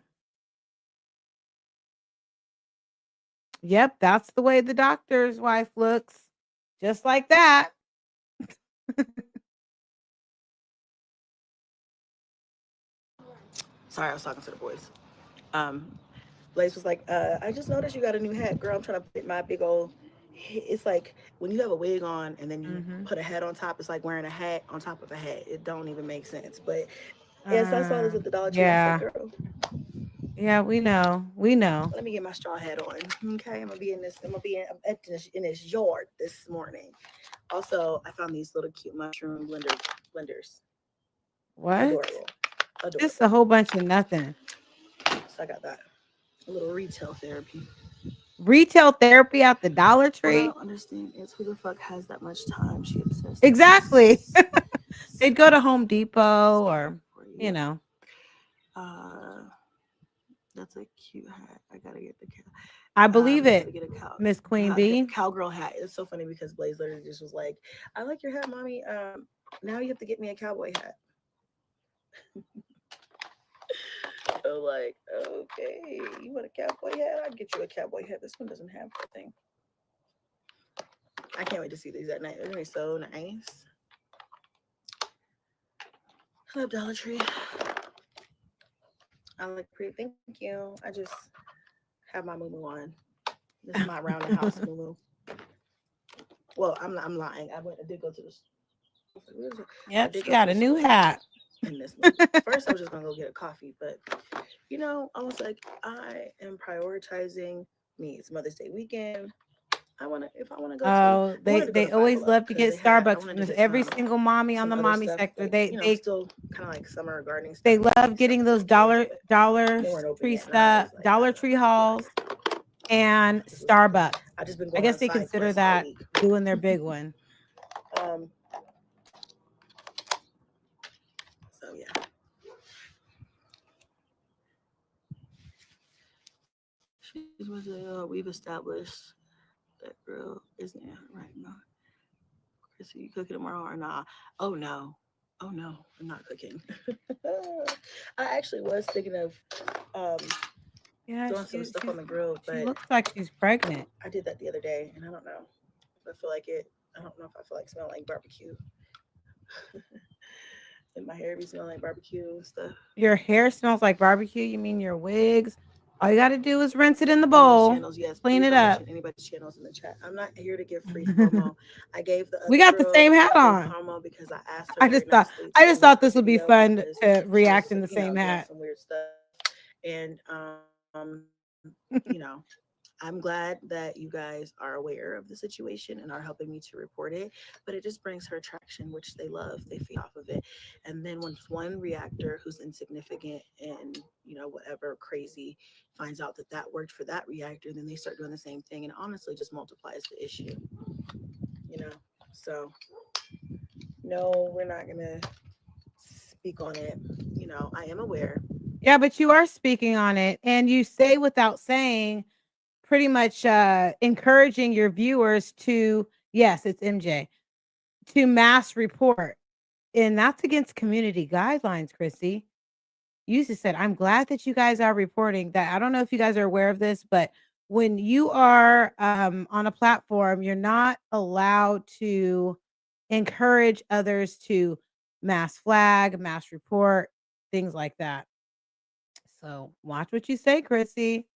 Yep, that's the way the doctor's wife looks. Just like that. Sorry, I was talking to the boys. Blaze was like, I just noticed you got a new hat, girl. I'm trying to put my big old. It's like when you have a wig on and then you put a hat on top. It's like wearing a hat on top of a hat. It don't even make sense. But yes, I saw this at the Dollar Tree. Yeah. I was like, girl. Yeah, we know. We know. Let me get my straw hat on. Okay, I'm gonna be in this. I'm gonna be in this yard this morning. Also, I found these little cute mushroom blenders. What? Adorable. Just a whole bunch of nothing. So I got that. A little retail therapy. Retail therapy at the Dollar Tree? What I don't understand is who the fuck has that much time. She obsessed. Exactly. They'd go to Home Depot or, you know. That's a cute hat. I gotta get the cow. I believe it, Miss Queen Bee. Cowgirl hat. It's so funny because Blaze literally just was like, I like your hat, mommy. Now you have to get me a cowboy hat. So like, okay, you want a cowboy hat? I'll get you a cowboy hat. This one doesn't have that thing. I can't wait to see these at night. They're gonna be so nice. I love Dollar Tree. I like pretty. Thank you. I just have my moo on. This is my around the house moo. Well, I'm lying. I did go to the. Yep, she got a new hat. In this first, I was just gonna go get a coffee, but you know, I was like, I am prioritizing me. It's Mother's Day weekend. if I want to go to, Oh, I wanted to go they to Five always Below love to 'cause get they had, I Starbucks wanted from to this. get Every some single mommy on the other mommy stuff, sector, like, they you know, they still kind of like summer gardening stuff. they and love getting stuff those for the kids, but Dollar they weren't open Tree yet, and I was stuff, like, I Dollar don't know Tree if I should be hauls, and honest. Starbucks. I just been I going guess on they side consider quests all that week. doing their big one. So yeah. She's was we've established that girl isn't it right now. Chrissy, you cooking tomorrow or not? Oh no. Oh no, I'm not cooking. I actually was thinking of Yeah, throwing some stuff on the grill, she but looks like she's pregnant. I did that the other day and I don't know if I feel like it. I don't know if I feel like smelling like barbecue. And my hair be smelling like barbecue and stuff. Your hair smells like barbecue. You mean your wigs? All you got to do is rinse it in the On those bowl, channels, yes. clean Please it don't up. mention anybody's channels in the chat. I'm not here to give free promo. I gave the other We got the girl same hat free on. promo because I asked her very nicely. I to just thought make this would be video fun because to she react was, in the you know, same doing hat. some weird stuff. And you know, I'm glad that you guys are aware of the situation and are helping me to report it, but it just brings her traction, which they love. They feed off of it. And then once one reactor who's insignificant and, you know, whatever crazy finds out that that worked for that reactor, then they start doing the same thing. And honestly, just multiplies the issue, you know? So no, we're not going to speak on it. You know, I am aware. Yeah, but you are speaking on it, and you say without saying, pretty much encouraging your viewers to, yes, it's MJ, to mass report. And that's against community guidelines, Chrissy. You just said, I'm glad that you guys are reporting that. I don't know if you guys are aware of this, but when you are on a platform, you're not allowed to encourage others to mass flag, mass report, things like that. So watch what you say, Chrissy.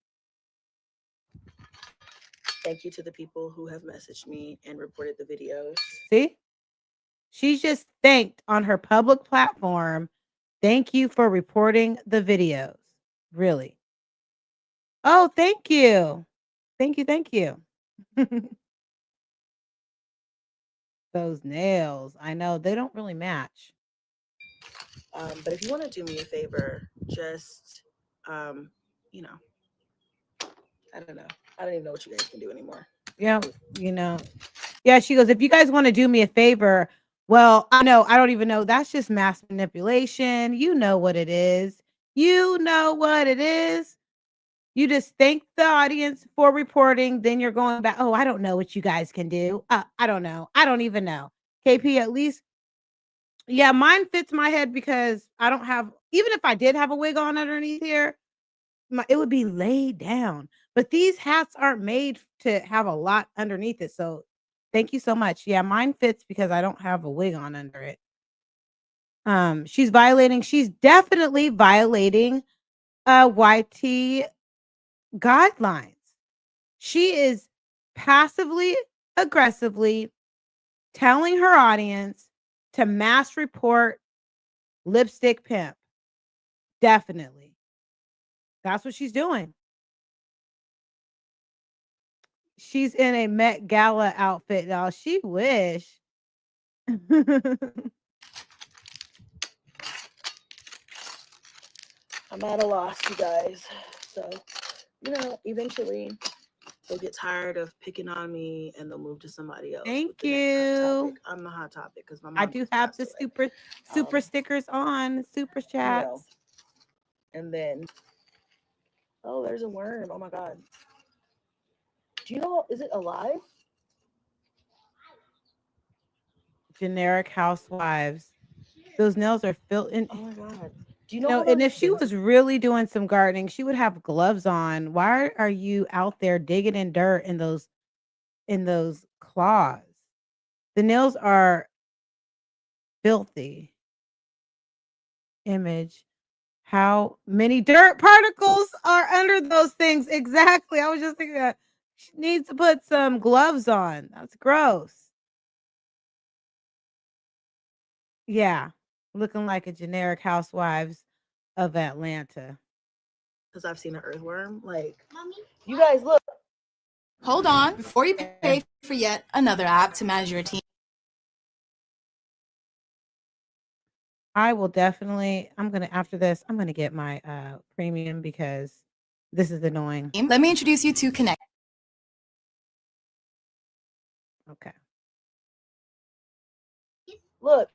Thank you to the people who have messaged me and reported the videos. See? She's just thanked on her public platform. Thank you for reporting the videos. Really. Oh, thank you. Thank you. Thank you. Those nails. I know they don't really match. But if you want to do me a favor, just, you know, I don't know. I don't even know what you guys can do anymore. Yeah, you know. Yeah, she goes, if you guys want to do me a favor, well, I don't even know. That's just mass manipulation. You know what it is. You know what it is. You just thank the audience for reporting. Then you're going back. Oh, I don't know what you guys can do. I don't know. I don't even know. KP, at least. Yeah, mine fits my head because I don't have, even if I did have a wig on underneath here, it would be laid down. But these hats aren't made to have a lot underneath it. So thank you so much. Yeah, mine fits because I don't have a wig on under it. She's definitely violating YT guidelines. She is passively aggressively telling her audience to mass report lipstick pimp. Definitely. That's what she's doing. She's in a Met Gala outfit now. She wish. I'm at a loss, you guys. So, you know, eventually they'll get tired of picking on me and they'll move to somebody else. Thank with the next hot you. topic. I'm the hot topic because my mom I do just have passed the away. super stickers on, super You chats. know, and then, oh, there's a worm. Oh my God. Do you know, is it alive? Generic housewives. Those nails are filled in. Oh my God. Do You you know, know, how and those if she things- was really doing some gardening, she would have gloves on. Why are you out there digging in dirt in those claws? The nails are filthy. Image. How many dirt particles are under those things? Exactly. I was just thinking that she needs to put some gloves on. That's gross. Yeah. Looking like a generic housewives of Atlanta. because I've seen an earthworm. Like, Mommy, you guys look. Hold on before you pay for yet another app to manage your team. I will definitely, after this, I'm gonna get my premium because this is annoying. Let me introduce you to Connect. Okay. Look.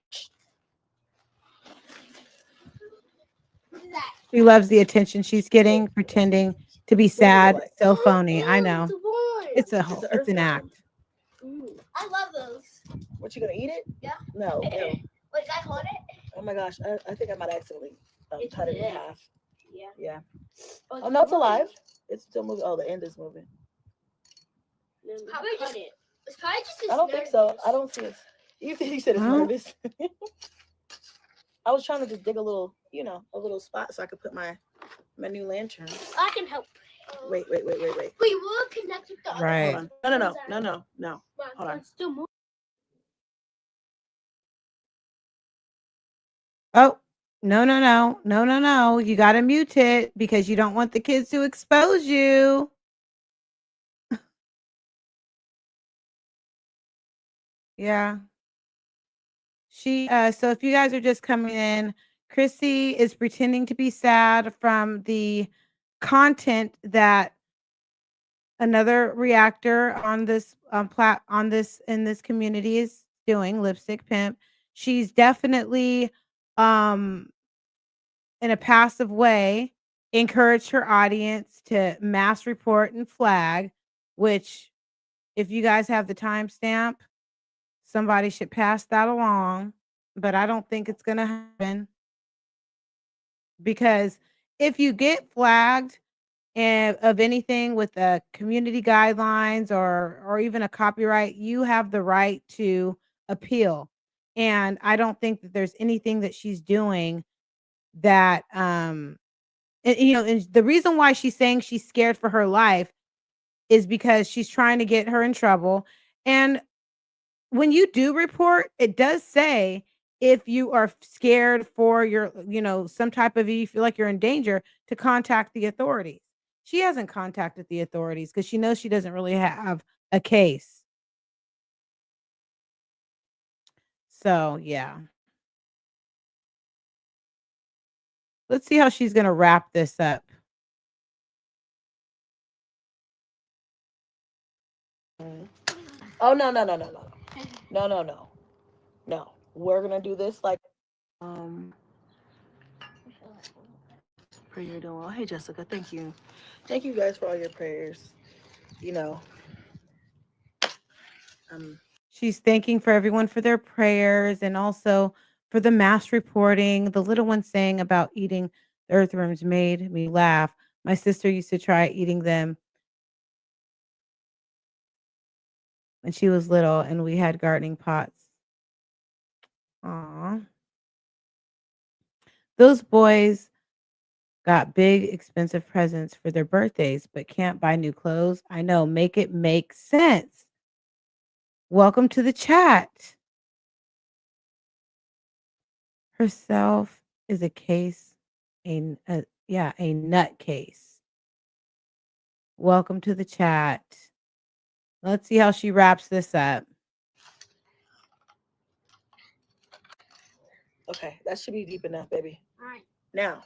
She loves the attention she's getting, pretending to be sad. So phony. I know. It's an act. I love those. What, you gonna eat it? Yeah. No. Wait, can I hold it? Oh my gosh, I think I might accidentally cut it in half. Yeah. Yeah. Oh no, it's alive. It's still moving. Oh, the end is moving. How about cut it? It's probably just I don't think so. I don't see it. You think you said it's nervous? I was trying to just dig a little, a little spot so I could put my new lantern. I can help. Wait. We will connect with the other. Right. Hold on. No. Hold on. Still moving. Oh, no. You got to mute it because you don't want the kids to expose you. Yeah. So if you guys are just coming in, Chrissy is pretending to be sad from the content that another reactor on this in this community is doing, Lipstick Pimp. She's definitely in a passive way encouraged her audience to mass report and flag, which if you guys have the timestamp, somebody should pass that along, but I don't think it's going to happen because if you get flagged of anything with the community guidelines or even a copyright, you have the right to appeal. And I don't think that there's anything that she's doing that and the reason why she's saying she's scared for her life is because she's trying to get her in trouble. And when you do report, it does say if you are scared for your, some type of, you feel like you're in danger, to contact the authorities. She hasn't contacted the authorities because she knows she doesn't really have a case. So, yeah. Let's see how she's going to wrap this up. Oh, no. No. We're going to do this like, prayer doing well. Hey, Jessica. Thank you. Thank you guys for all your prayers. She's thanking for everyone for their prayers and also for the mass reporting. The little one saying about eating the earthworms made me laugh. My sister used to try eating them when she was little, and we had gardening pots. Aw. Those boys got big, expensive presents for their birthdays, but can't buy new clothes. I know. Make it make sense. Welcome to the chat. Herself is a case, a nut case. Welcome to the chat. Let's see how she wraps this up. Okay, that should be deep enough, baby. All right. Now,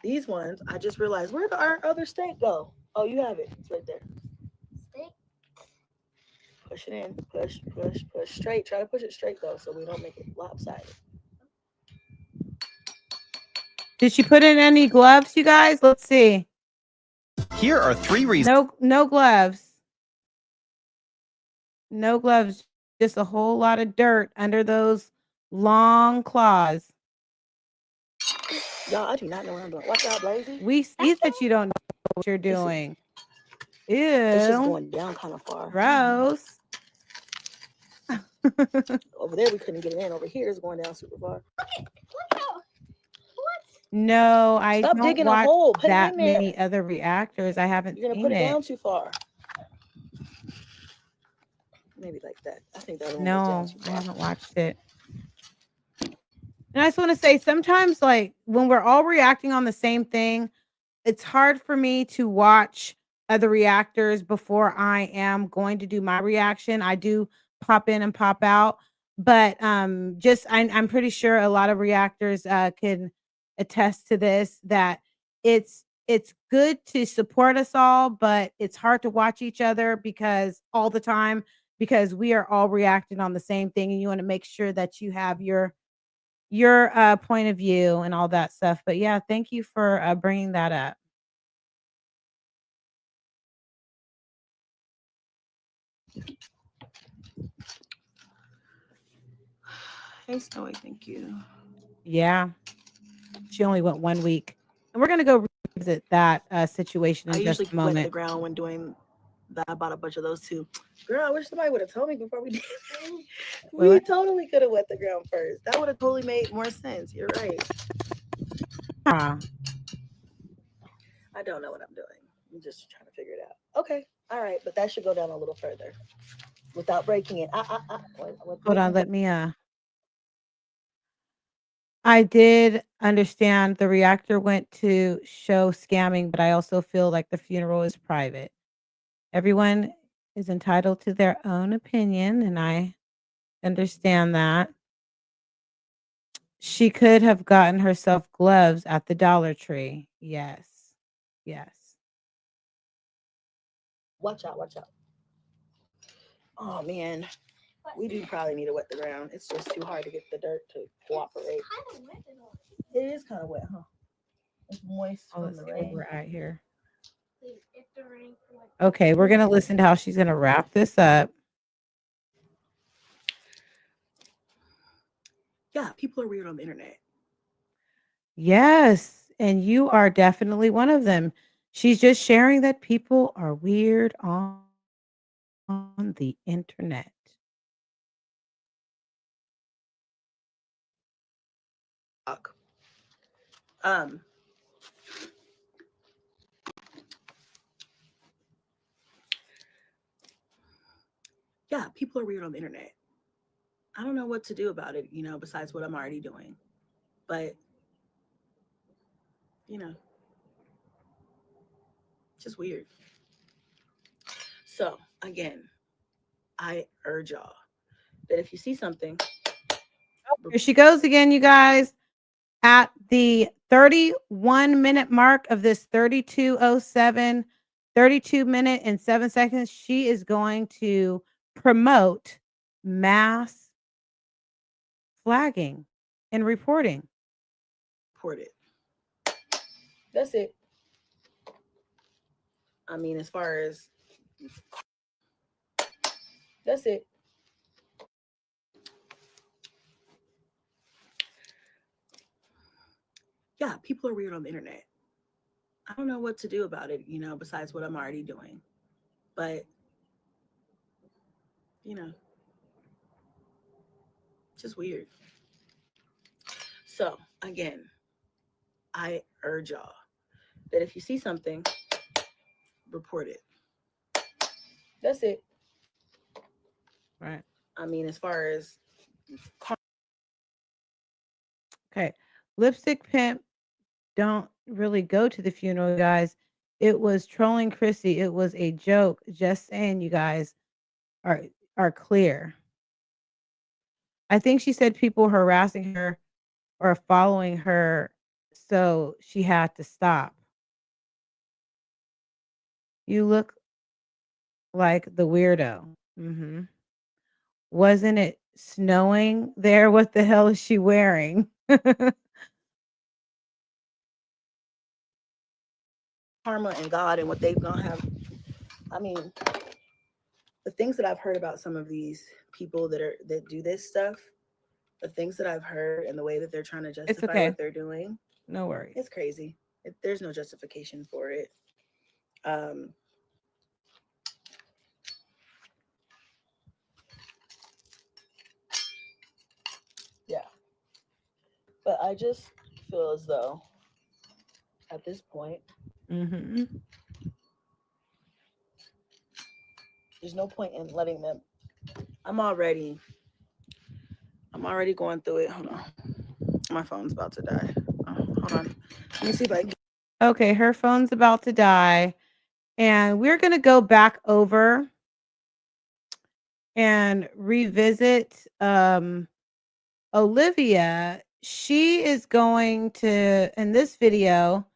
these ones, I just realized, where did our other steak go? Oh, you have it. It's right there. Steak. Push it in. Push straight. Try to push it straight, though, so we don't make it lopsided. Did she put in any gloves, you guys? Let's see. Here are 3 reasons. No gloves. No gloves. Just a whole lot of dirt under those long claws. Y'all, I do not know what I'm doing. Watch out, Blazy. We see that you don't know what you're doing. Ew. It's just going down kind of far. Gross. Over there, we couldn't get it in. Over here, it's going down super far. Look out. What? No, I Stop don't digging a watch hole. Put that it in there. many other reactors. I haven't You're seen going to put it it. down too far. Maybe like that. I think that one was No, down too I far. haven't watched it. And I just want to say, sometimes, like, when we're all reacting on the same thing, it's hard for me to watch other reactors before I am going to do my reaction. I do pop in and pop out, but just I'm pretty sure a lot of reactors can attest to this, that it's good to support us all, but it's hard to watch each other because all the time, because we are all reacting on the same thing, and you want to make sure that you have your point of view and all that stuff. But yeah, thank you for bringing that up. Hey, Snowy, thank you. Yeah, she only went 1 week, and we're gonna go revisit that situation I in just usually a wet the moment. ground when doing that. I bought a bunch of those too. Girl, I wish somebody would have told me before we did. We What? totally could have wet the ground first. That would have totally made more sense. You're right. Ah, I don't know what I'm doing. I'm just trying to figure it out. Okay. All right. But that should go down a little further without breaking it. hold on, let me I did understand the reactor went to show scamming, but I also feel like the funeral is private. Everyone is entitled to their own opinion, and I understand that. She could have gotten herself gloves at the Dollar Tree. Yes. Yes. Watch out. Watch out. Oh, man. We do probably need to wet the ground. It's just too hard to get the dirt to cooperate. It is kind of wet, huh? It's moist Oh, from let's the see where rain. we're at here. Okay, we're gonna listen to how she's gonna wrap this up. Yeah, people are weird on the internet. Yes, and you are definitely one of them. She's just sharing that people are weird on the internet. Um, yeah, people are weird on the internet. I don't know what to do about it, besides what I'm already doing. But, just weird. So, again, I urge y'all that if you see something. Here she goes again, you guys. At the 31-minute mark of this 32:07, 32 minute and 7 seconds, she is going to promote mass flagging and reporting. Report it. That's it. I mean, as far as that's it. Yeah, people are weird on the internet. I don't know what to do about it, besides what I'm already doing. But, just weird. So, again, I urge y'all that if you see something, report it. That's it. Right. I mean, as far as Okay. Lipstick Pimp don't really go to the funeral, guys. It was trolling Chrissy. It was a joke. Just saying, you guys are clear. I think she said people harassing her or following her, so she had to stop. You look like the weirdo. Wasn't it snowing there? What the hell is she wearing? karma and God and what they've gonna have. I mean, the things that I've heard about some of these people that do this stuff, the things that I've heard and the way that they're trying to justify okay. what they're doing, No worries. it's crazy. There's no justification for it. Yeah. But I just feel as though at this point, there's no point in letting them. I'm already going through it. Hold on. My phone's about to die. Hold on. Let me see if I can. Okay, her phone's about to die. And we're going to go back over and revisit Olivia. She is going to, in this video,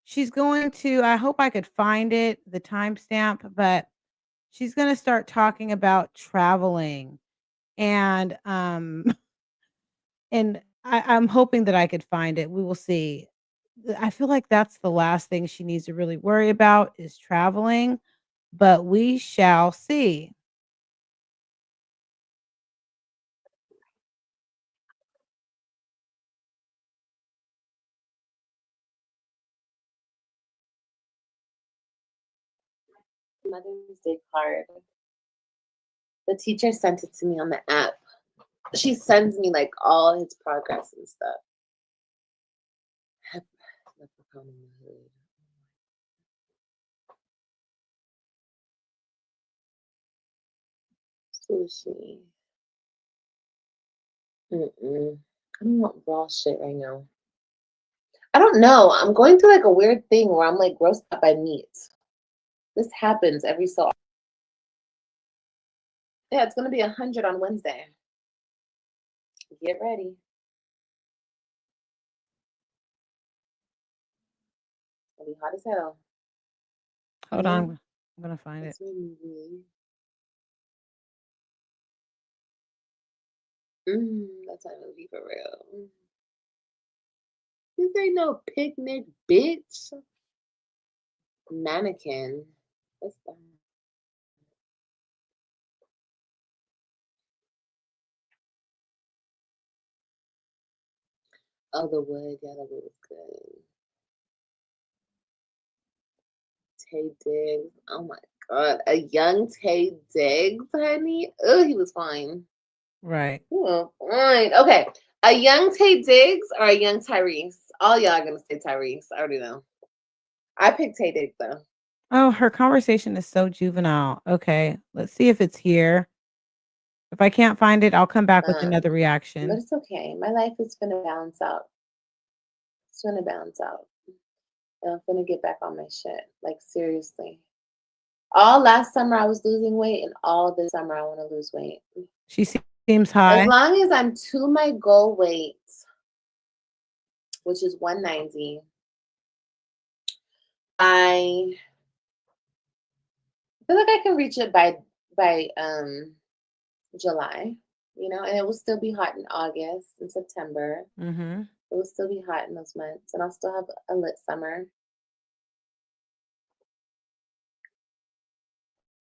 she's going to, I hope I could find it, the timestamp, but she's going to start talking about traveling. And and I'm hoping that I could find it. We will see. I feel like that's the last thing she needs to really worry about is traveling, but we shall see. Mother's Day card. The teacher sent it to me on the app. She sends me like all his progress and stuff. Leprechaun in the hood. Sushi. I don't want raw shit right now. I don't know. I'm going through like a weird thing where I'm like grossed out by meat. This happens every so often. Yeah, it's gonna be 100 on Wednesday. Get ready. It'll be hot as hell. Hold on. I'm going to find it. That's not movie for real. This ain't no picnic, bitch. Mannequin. What's that? Oh, the wood. Yeah, the wood is good. Tay Diggs. Oh my god. A young Tay Diggs, honey. Oh, he was fine. Right. Oh, fine. Okay. A young Tay Diggs or a young Tyrese? All y'all are gonna say Tyrese. I already know. I picked Tay Diggs though. Oh, her conversation is so juvenile. Okay, let's see if it's here. If I can't find it, I'll come back with another But reaction. it's okay. My life is gonna balance out. It's gonna balance out. And I'm gonna get back on my shit. Like seriously. All last summer I was losing weight, and all this summer I want to lose weight. She seems high. As long as I'm to my goal weight, which is 190, I feel like I can reach it by July, you know, and it will still be hot in August and September. Mm-hmm. It will still be hot in those months, and I'll still have a lit summer.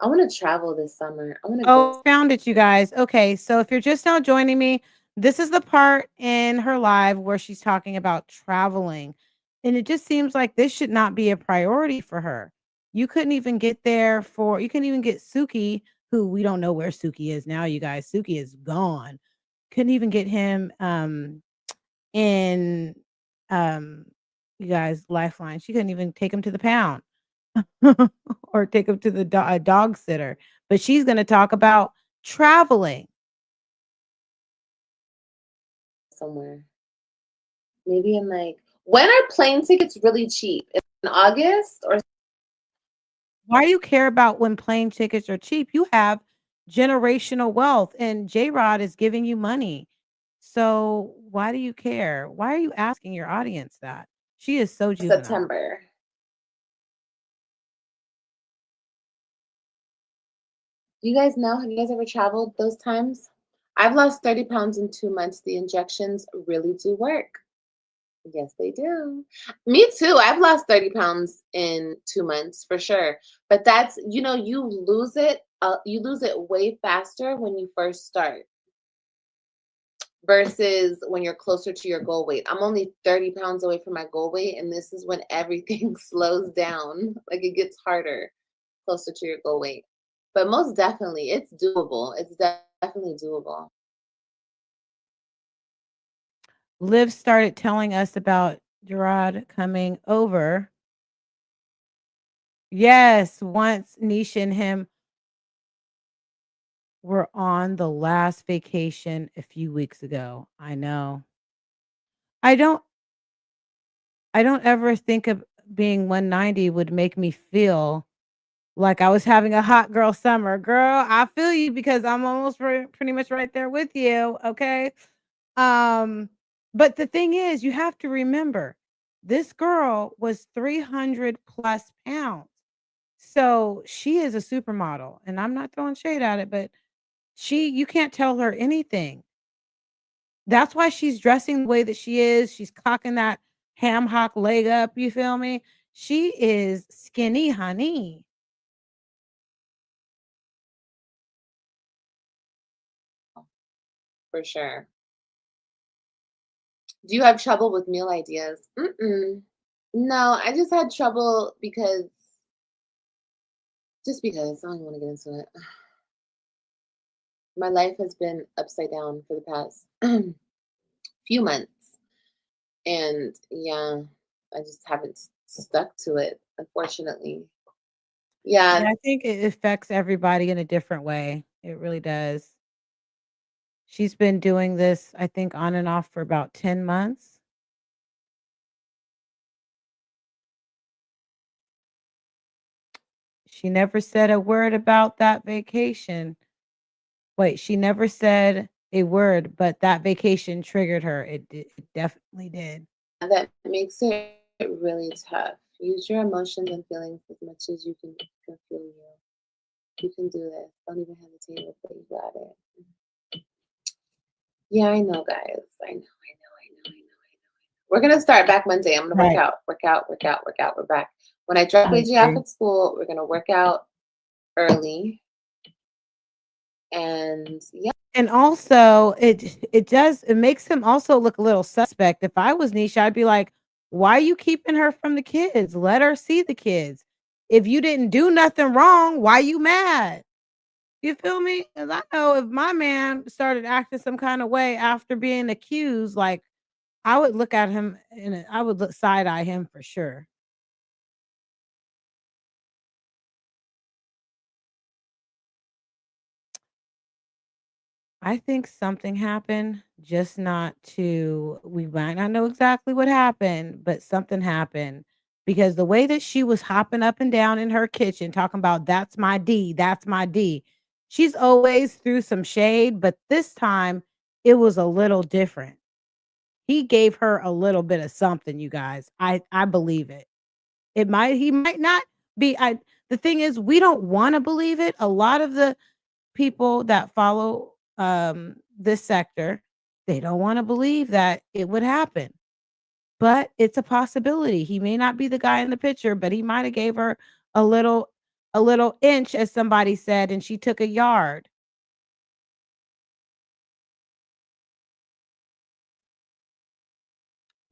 I want to travel this summer. I want to go. Found it, you guys. Okay, so if you're just now joining me, this is the part in her live where she's talking about traveling. And it just seems like this should not be a priority for her. You couldn't even get there you couldn't even get Suki, who we don't know where Suki is now, you guys. Suki is gone. Couldn't even get him in you guys, Lifeline. She couldn't even take him to the pound. Or take him to the dog sitter, but she's going to talk about traveling Somewhere. Maybe in like, when are plane tickets really cheap? In August or? Why do you care about when plane tickets are cheap? You have generational wealth and J-Rod is giving you money. So why do you care? Why are you asking your audience that? She is so juvenile. September. You guys know, have you guys ever traveled those times? I've lost 30 pounds in 2 months. The injections really do work. Yes, they do. Me too. I've lost 30 pounds in 2 months for sure. But that's, you know, you lose it way faster when you first start versus when you're closer to your goal weight. I'm only 30 pounds away from my goal weight, and this is when everything slows down. Like it gets harder closer to your goal weight. But most definitely, it's doable. It's definitely doable. Liv started telling us about Gerard coming over. Yes, once Nisha and him were on the last vacation a few weeks ago. I know. I don't ever think of being 190 would make me feel Like I was having a hot girl summer. Girl, I feel you because I'm almost pretty much right there with you, okay? But the thing is, you have to remember, this girl was 300 plus pounds. So she is a supermodel, and I'm not throwing shade at it, but you can't tell her anything. That's why she's dressing the way that she is. She's cocking that ham hock leg up, you feel me? She is skinny, honey. For sure. Do you have trouble with meal ideas? No, I just had trouble because I don't even want to get into it. My life has been upside down for the past few months. And yeah, I just haven't stuck to it, unfortunately. Yeah, Yeah, I think it affects everybody in a different way. It really does. She's been doing this, I think, on and off for about 10 months. She never said a word about that vacation. Wait, she never said a word, but that vacation triggered her. It definitely did. that makes it really tough. Use your emotions and feelings as much as you can feel you. You can do this. Don't even hesitate with it. You got it. Yeah, I know, guys. I know. We're gonna start back Monday. I'm gonna Right. work out. We're back. When I drop I AJ off agree. at school, we're gonna work out early. And yeah, And also, it makes him also look a little suspect. If I was Nisha, I'd be like, "Why are you keeping her from the kids? Let her see the kids. If you didn't do nothing wrong, why you mad?" You feel me? Because I know if my man started acting some kind of way after being accused, like I would look at him and I would look side eye him for sure. I think something happened, just not to we might not know exactly what happened, but something happened because the way that she was hopping up and down in her kitchen talking about that's my D, that's my D. She's always threw some shade, but this time it was a little different. He gave her a little bit of something, you guys. I believe it. He might not be the thing is we don't want to believe it. A lot of the people that follow this sector, they don't want to believe that it would happen. But it's a possibility. He may not be the guy in the picture, but he might have gave her a little inch as somebody said and she took a yard.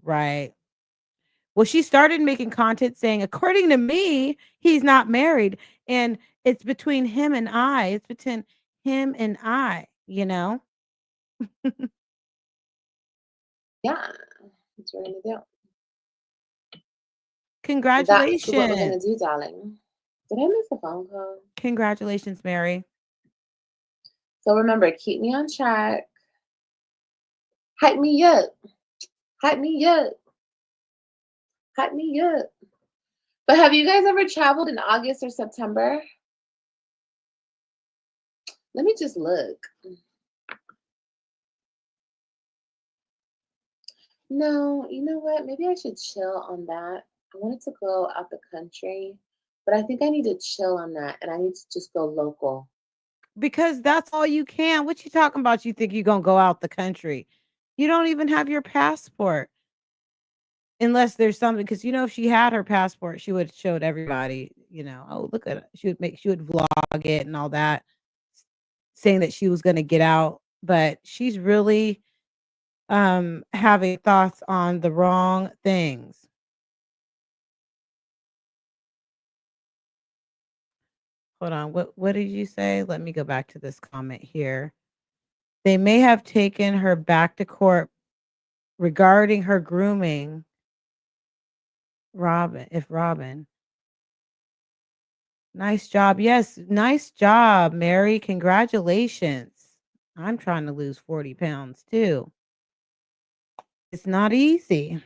Right. Well, she started making content saying, according to me, he's not married. And it's between him and I. It's between him and I, you know? yeah, that's what we're gonna do. That's what we're gonna Congratulations. do, darling. Did I miss a phone call? Congratulations, Mary. So remember, keep me on track. Hype me up. Hype me up. Hype me up. But have you guys ever traveled in August or September? Let me just look. No, you know what? Maybe I should chill on that. I wanted to go out the country, but I think I need to chill on that and I need to just go local. Because that's all you can. What you talking about? You think you're gonna go out the country? You don't even have your passport. Unless there's something, because if she had her passport, she would have showed everybody, oh, look at it. She would vlog it and all that, saying that she was gonna get out. But she's really having thoughts on the wrong things. Hold on. What did you say? Let me go back to this comment here. They may have taken her back to court regarding her grooming. Robin. Nice job. Yes, nice job, Mary. Congratulations. I'm trying to lose 40 pounds too. It's not easy.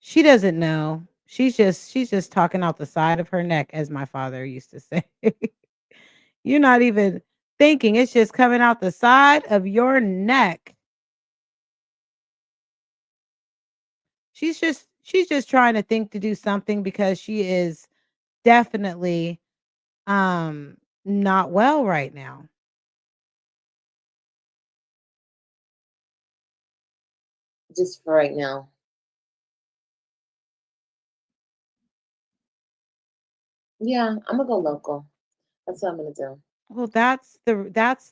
She doesn't know. She's just talking out the side of her neck, as my father used to say. You're not even thinking. It's just coming out the side of your neck. She's just trying to think to do something because she is definitely not well right now. Just for right now. Yeah, I'm gonna go local. That's what I'm gonna do. Well, that's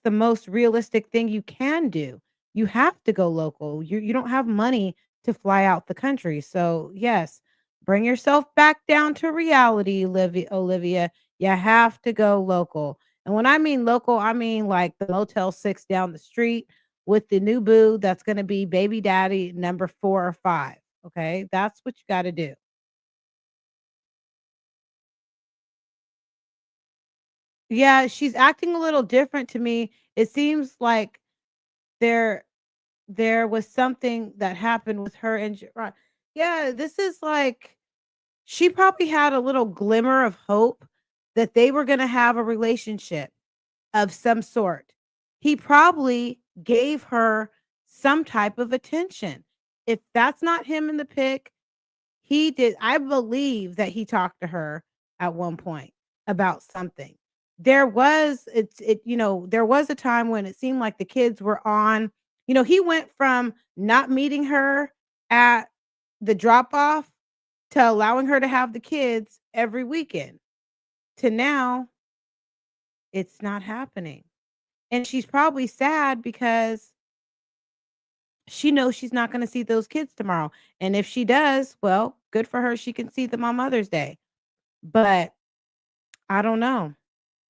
the most realistic thing you can do. You have to go local. You don't have money to fly out the country. So, yes, bring yourself back down to reality, Olivia. You have to go local. And when I mean local, I mean like the Motel 6 down the street with the new boo that's going to be baby daddy number 4 or 5. Okay? That's what you got to do. Yeah, she's acting a little different to me. It seems like there there was something that happened with her and Gerard. Yeah, this is like she probably had a little glimmer of hope that they were going to have a relationship of some sort. He probably gave her some type of attention. If that's not him in the pic, he did. I believe that he talked to her at one point about something. There was a time when it seemed like the kids were on, he went from not meeting her at the drop off to allowing her to have the kids every weekend to now it's not happening. And she's probably sad because she knows she's not going to see those kids tomorrow. And if she does, well, good for her. She can see them on Mother's Day. But I don't know.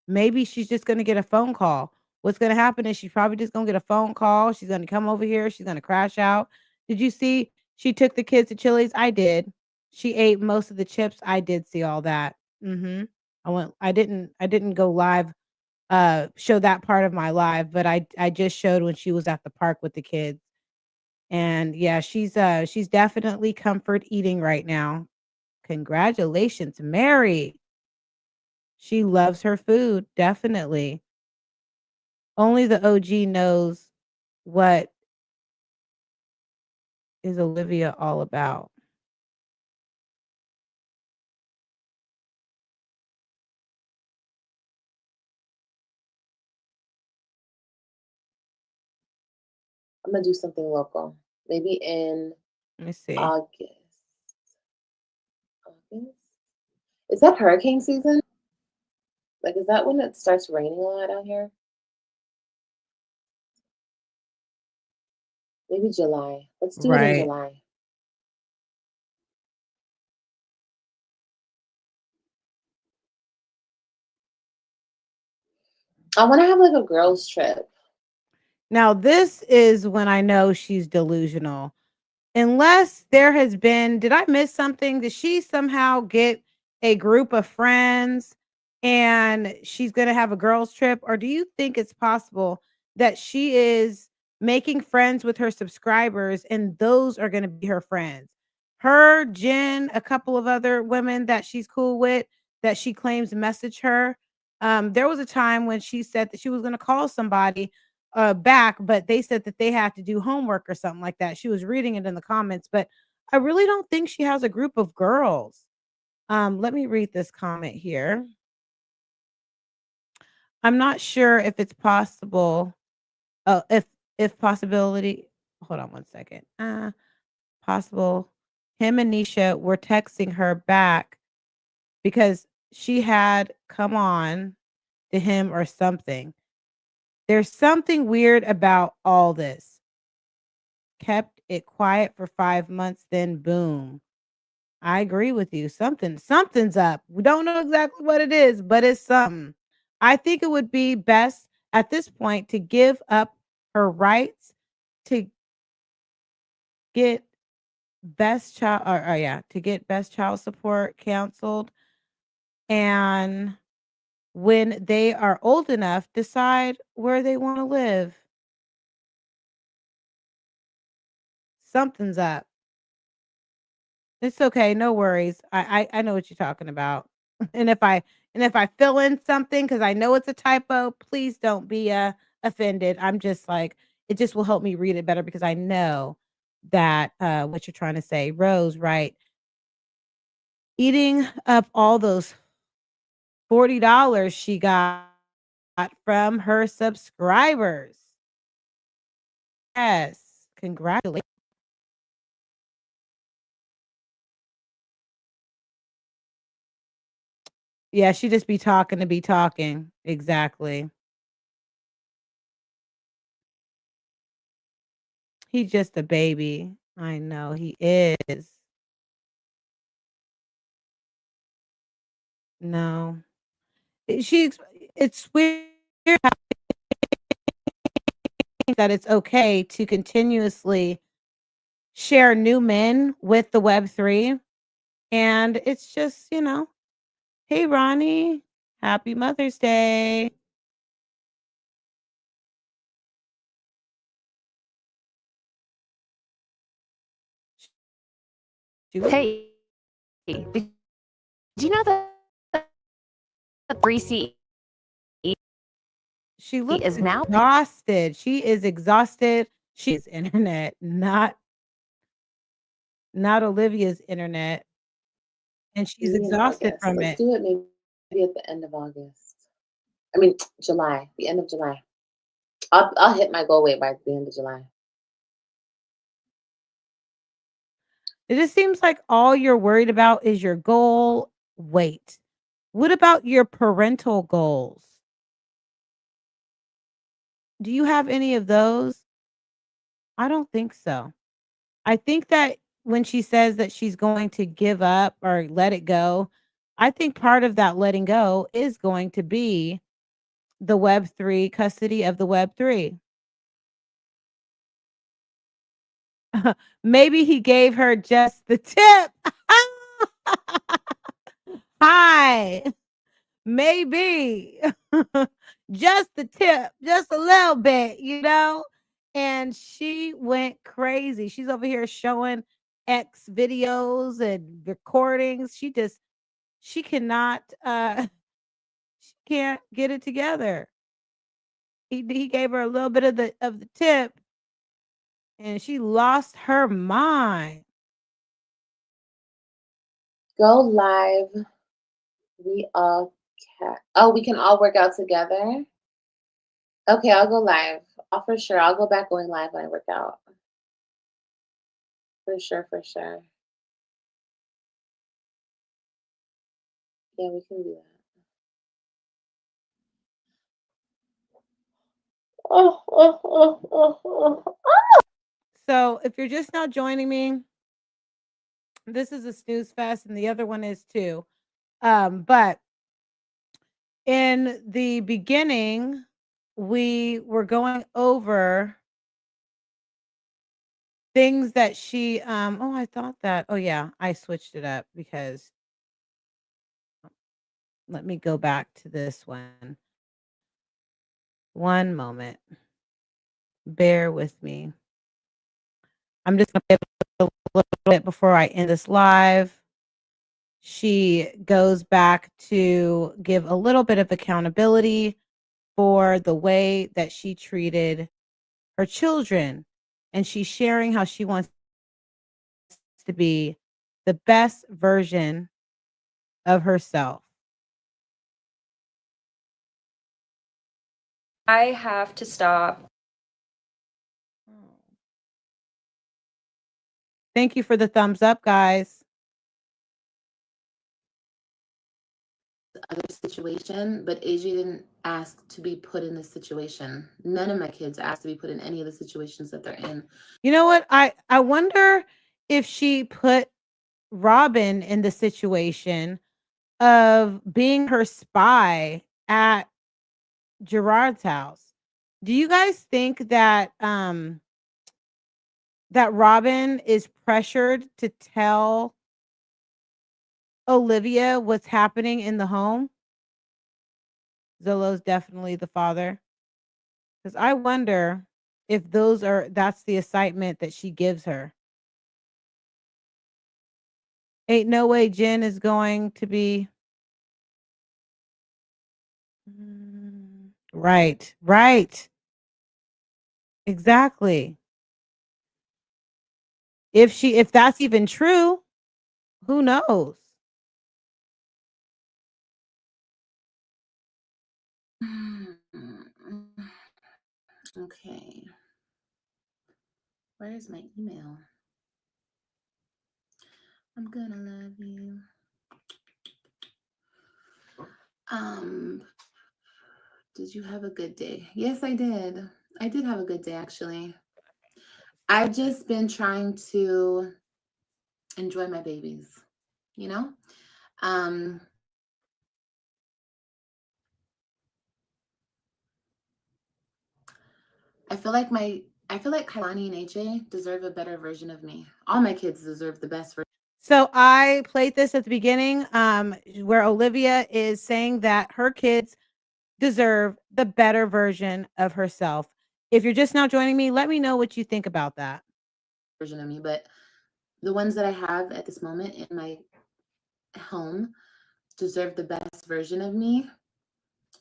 Maybe she's just gonna get a phone call. What's gonna happen is she's probably just gonna get a phone call. She's gonna come over here. She's gonna crash out. Did you see she took the kids to Chili's? I did. She ate most of the chips. I did see all that. I didn't go live, show that part of my live, but I just showed when she was at the park with the kids. And yeah, she's definitely comfort eating right now. Congratulations, Mary. She loves her food, definitely. Only the OG knows what is Olivia all about. I'm gonna do something local. Maybe in Let me see. August. August? Is that hurricane season? Like, is that when it starts raining a lot out here? Maybe July. Let's do it in Right. July. I want to have like a girls' trip. Now, this is when I know she's delusional. Unless there has been, did I miss something? Did she somehow get a group of friends and she's going to have a girls trip? Or do you think it's possible that she is making friends with her subscribers and those are going to be her friends? Her, Jen, a couple of other women that she's cool with that she claims message her. There was a time when she said that she was going to call somebody back, but they said that they had to do homework or something like that. She was reading it in the comments, but I really don't think she has a group of girls. Let me read this comment here. I'm not sure if it's possible. If possibility. Hold on one second. Possible. Him and Nisha were texting her back because she had come on to him or something. There's something weird about all this. Kept it quiet for 5 months, then boom. I agree with you. Something's up. We don't know exactly what it is, but it's something. I think it would be best at this point to give up her rights to get to get best child support canceled, and when they are old enough, decide where they want to live. Something's up. It's okay, no worries. I know what you're talking about. And if I fill in something because I know it's a typo, please don't be offended. I'm just like it just will help me read it better because I know that what you're trying to say. Rose, right? Eating up all those $40 she got from her subscribers. Yes, congratulations. Yeah, she just be talking to be talking. Exactly. He's just a baby. I know he is. No. She's it's weird that it's okay to continuously share new men with the Web3. And it's just, hey, Ronnie, happy Mother's Day. Hey, did you know that the 3C She looks is now exhausted. She is exhausted. She's internet, not Olivia's internet. And she's Maybe in exhausted August. from Let's it. do it maybe at the end of August. I mean, July. The end of July. I'll hit my goal weight by the end of July. It just seems like all you're worried about is your goal weight. What about your parental goals? Do you have any of those? I don't think so. I think that when she says that she's going to give up or let it go, I think part of that letting go is going to be the Web3 custody of the Web3. Maybe he gave her just the tip. Hi. Maybe. Just the tip, just a little bit, And she went crazy. She's over here showing X videos and recordings. She cannot she can't get it together. He gave her a little bit of the tip and she lost her mind. Go live. We all can. Oh, we can all work out together. Okay, I'll go live. For sure. I'll go back going live when I work out. For sure, for sure. Yeah, we can do that. Oh. So if you're just now joining me, this is a snooze fest and the other one is too. But in the beginning, we were going over things that she I thought that I switched it up because let me go back to this one. One moment. Bear with me. I'm just going to play a little bit before I end this live. She goes back to give a little bit of accountability for the way that she treated her children. And she's sharing how she wants to be the best version of herself. I have to stop. Thank you for the thumbs up, guys. Other situation, but AJ didn't ask to be put in this situation. None of my kids asked to be put in any of the situations that they're in. You know what? I wonder if she put Robin in the situation of being her spy at Gerard's house. Do you guys think that that Robin is pressured to tell Olivia what's happening in the home? Zillow's definitely the father. Because I wonder if that's the assignment that she gives her. Ain't no way Jen is going to be. Right, right. Exactly. If that's even true, who knows? Okay. Where's my email? I'm gonna love you. Did you have a good day? Yes, I did. I did have a good day, actually. I've just been trying to enjoy my babies, you know? I feel like Kailani and AJ deserve a better version of me. All my kids deserve the best version. So I played this at the beginning, where Olivia is saying that her kids deserve the better version of herself. If you're just now joining me, let me know what you think about that. Version of me, but the ones that I have at this moment in my home deserve the best version of me,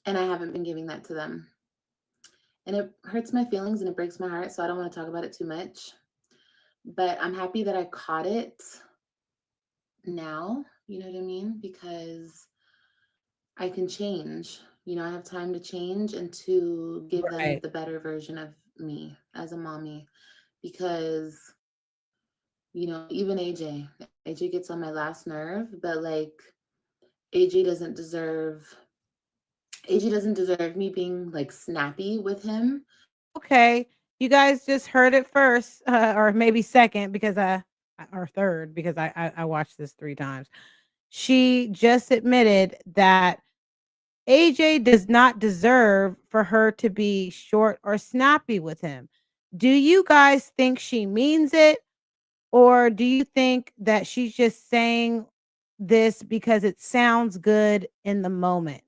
and I haven't been giving that to them. And it hurts my feelings and it breaks my heart, so I don't want to talk about it too much. But I'm happy that I caught it now, you know what I mean? Because I can change. You know, I have time to change and to give them the better version of me as a mommy. Because, you know, even AJ gets on my last nerve, but like AJ doesn't deserve me being like snappy with him. Okay, you guys just heard it first, or maybe second because or third because I watched this 3 times. She just admitted that AJ does not deserve for her to be short or snappy with him. Do you guys think she means it, or do you think that she's just saying this because it sounds good in the moment?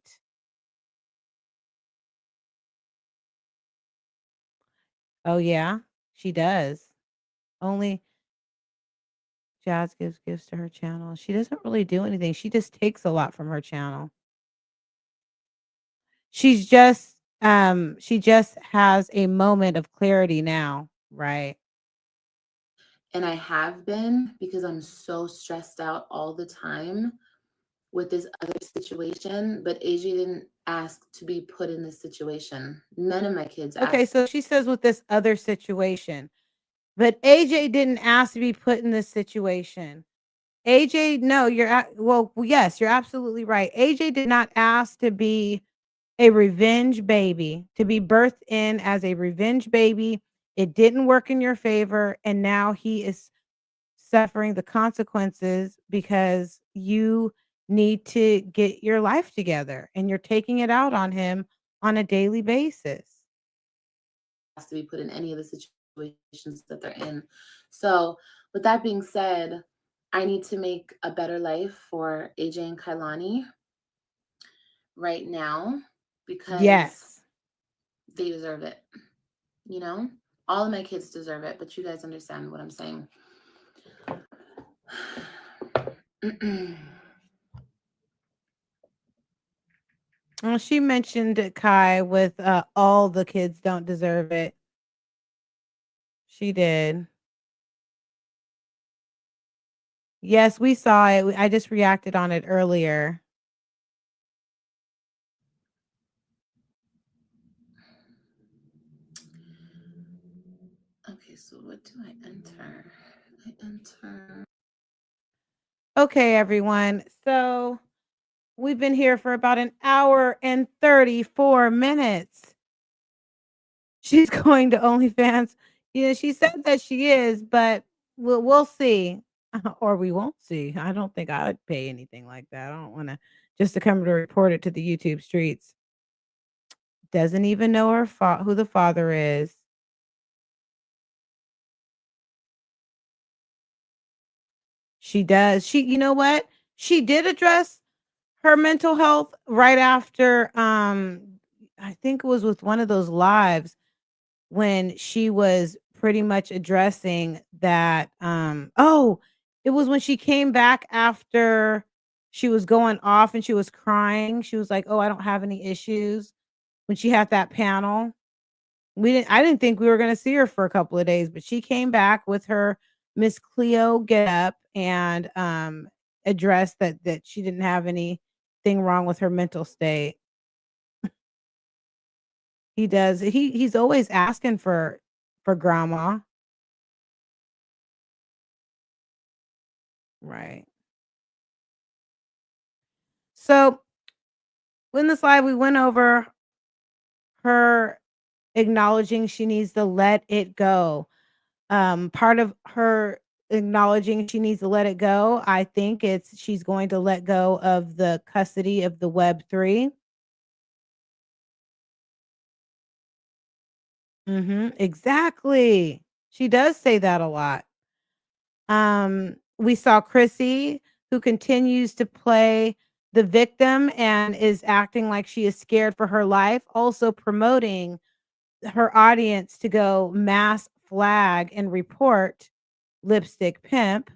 Oh yeah, she does. Only Jazz gives gifts to her channel. She doesn't really do anything. She just takes a lot from her channel. She just has a moment of clarity now, right? And I have been, because I'm so stressed out all the time with this other situation, but AJ didn't ask to be put in this situation. None of my kids asked. Okay, so she says with this other situation, but AJ didn't ask to be put in this situation. AJ, no, well, yes, you're absolutely right. AJ did not ask to be a revenge baby, to be birthed in as a revenge baby. It didn't work in your favor, and now he is suffering the consequences because you need to get your life together and you're taking it out on him on a daily basis. Has to be put in any of the situations that they're in. So with that being said, I need to make a better life for AJ and Kailani right now because they deserve it. You know, all of my kids deserve it, but you guys understand what I'm saying. Well, she mentioned it, Kai, with all the kids don't deserve it. She did. Yes, we saw it. I just reacted on it earlier. Okay, so what do I enter? I enter. Okay, everyone. So we've been here for about an hour and 34 minutes. She's going to OnlyFans. You know, she said that she is, but we'll see. Or we won't see. I don't think I would pay anything like that. I don't want to just to come to report it to the YouTube streets. Doesn't even know who the father is. She does. You know what? She did address her mental health right after I think it was with one of those lives when she was pretty much addressing that oh, It was when she came back after she was going off and she was crying. She was like, "Oh, I don't have any issues." When she had that panel. I didn't think we were gonna see her for a couple of days, but she came back with her Miss Cleo get up and addressed that she didn't have anything wrong with her mental state. He does. He's always asking for grandma. Right. So in this live, we went over her acknowledging she needs to let it go. Part of her acknowledging she needs to let it go, I think she's going to let go of the custody of the Web3. Exactly. She does say that a lot. We saw Chrissy, who continues to play the victim and is acting like she is scared for her life, also promoting her audience to go mass flag and report Lipstick Pimp.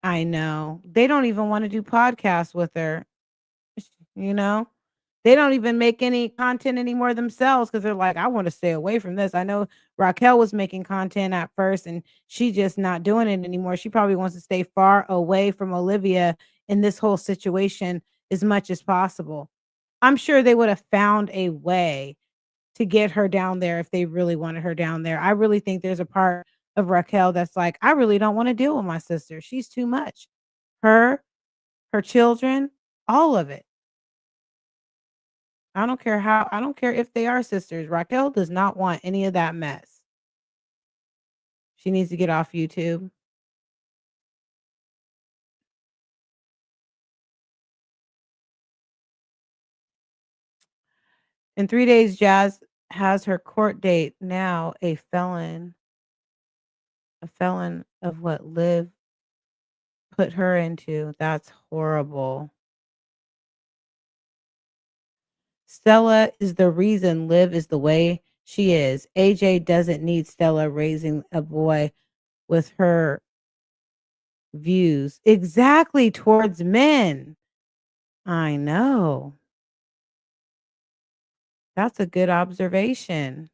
I know. They don't even want to do podcasts with her. You know? They don't even make any content anymore themselves because they're like, I want to stay away from this. I know Raquel was making content at first and she just not doing it anymore. She probably wants to stay far away from Olivia in this whole situation as much as possible. I'm sure they would have found a way to get her down there if they really wanted her down there. I really think there's a part of Raquel that's like, I really don't want to deal with my sister. She's too much. Her, her children, all of it. I don't care if they are sisters. Raquel does not want any of that mess. She needs to get off YouTube. In 3 days, Jazz has her court date now, a felon of what Liv put her into. That's horrible. Stella is the reason Liv is the way she is. AJ doesn't need Stella raising a boy with her views exactly towards men. I know. That's a good observation.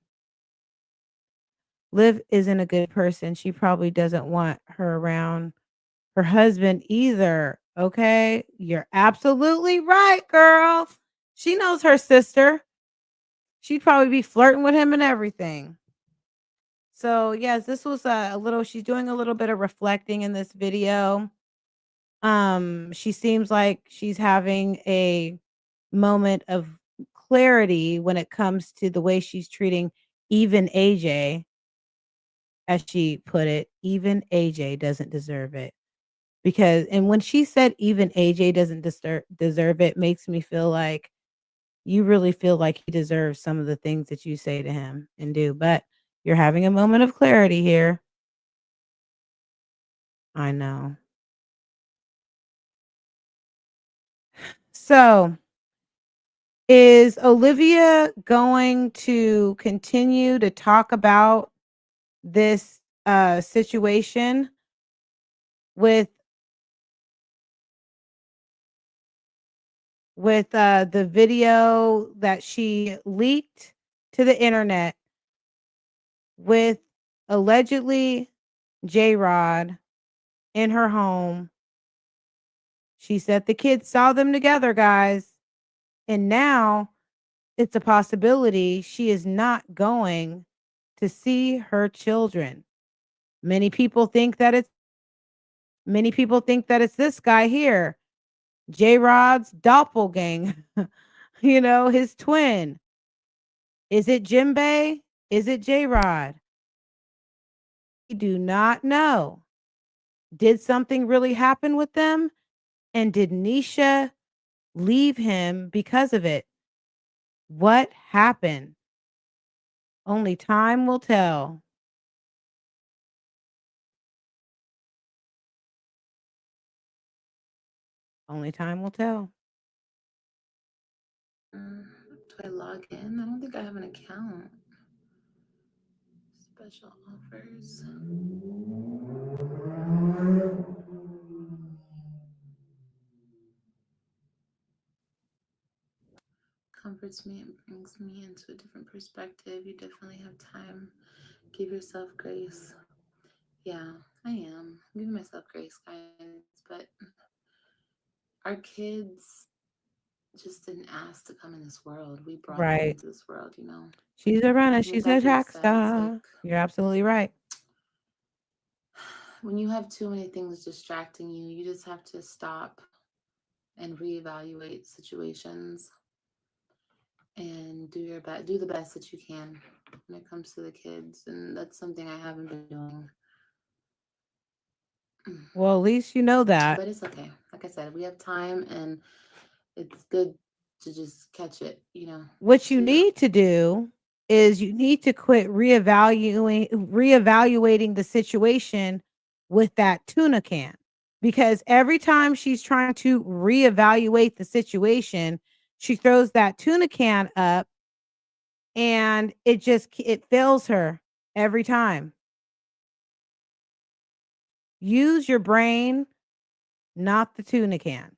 Liv isn't a good person. She probably doesn't want her around her husband either. Okay. You're absolutely right, girl. She knows her sister. She'd probably be flirting with him and everything. So, yes, this was a little, she's doing a little bit of reflecting in this video. She seems like she's having a moment of clarity when it comes to the way she's treating even AJ, as she put it. Even AJ doesn't deserve it. Because, and when she said even AJ doesn't deserve it, makes me feel like you really feel like he deserves some of the things that you say to him and do. But you're having a moment of clarity here. I know. So, is Olivia going to continue to talk about this situation with the video that she leaked to the internet with allegedly J-Rod in her home? She said the kids saw them together, guys. And now it's a possibility she is not going to see her children. Many people think that it's this guy here, J-Rod's doppelganger, his twin. Is it Jimbei? Is it J-Rod? We do not know. Did something really happen with them? And did Nisha leave him because of it? What happened? Only time will tell. Only time will tell. Do I log in? I don't think I have an account. Special offers. Comforts me and brings me into a different perspective. You definitely have time. Give yourself grace. Yeah, I am. I'm giving myself grace, guys. But our kids just didn't ask to come in this world. We brought them Right. into this world, you know. She's a runner. And with She's a that being track said, it's star. like You're absolutely right. when you have too many things distracting you, you just have to stop and reevaluate situations and do the best that you can when it comes to the kids. And that's something I haven't been doing. Well, at least you know that. But it's okay. Like I said, we have time and it's good to just catch it, you know. What you need to do is you need to quit reevaluating the situation with that tuna can, because every time she's trying to reevaluate the situation, she throws that tuna can up and it fails her every time. Use your brain, not the tuna can.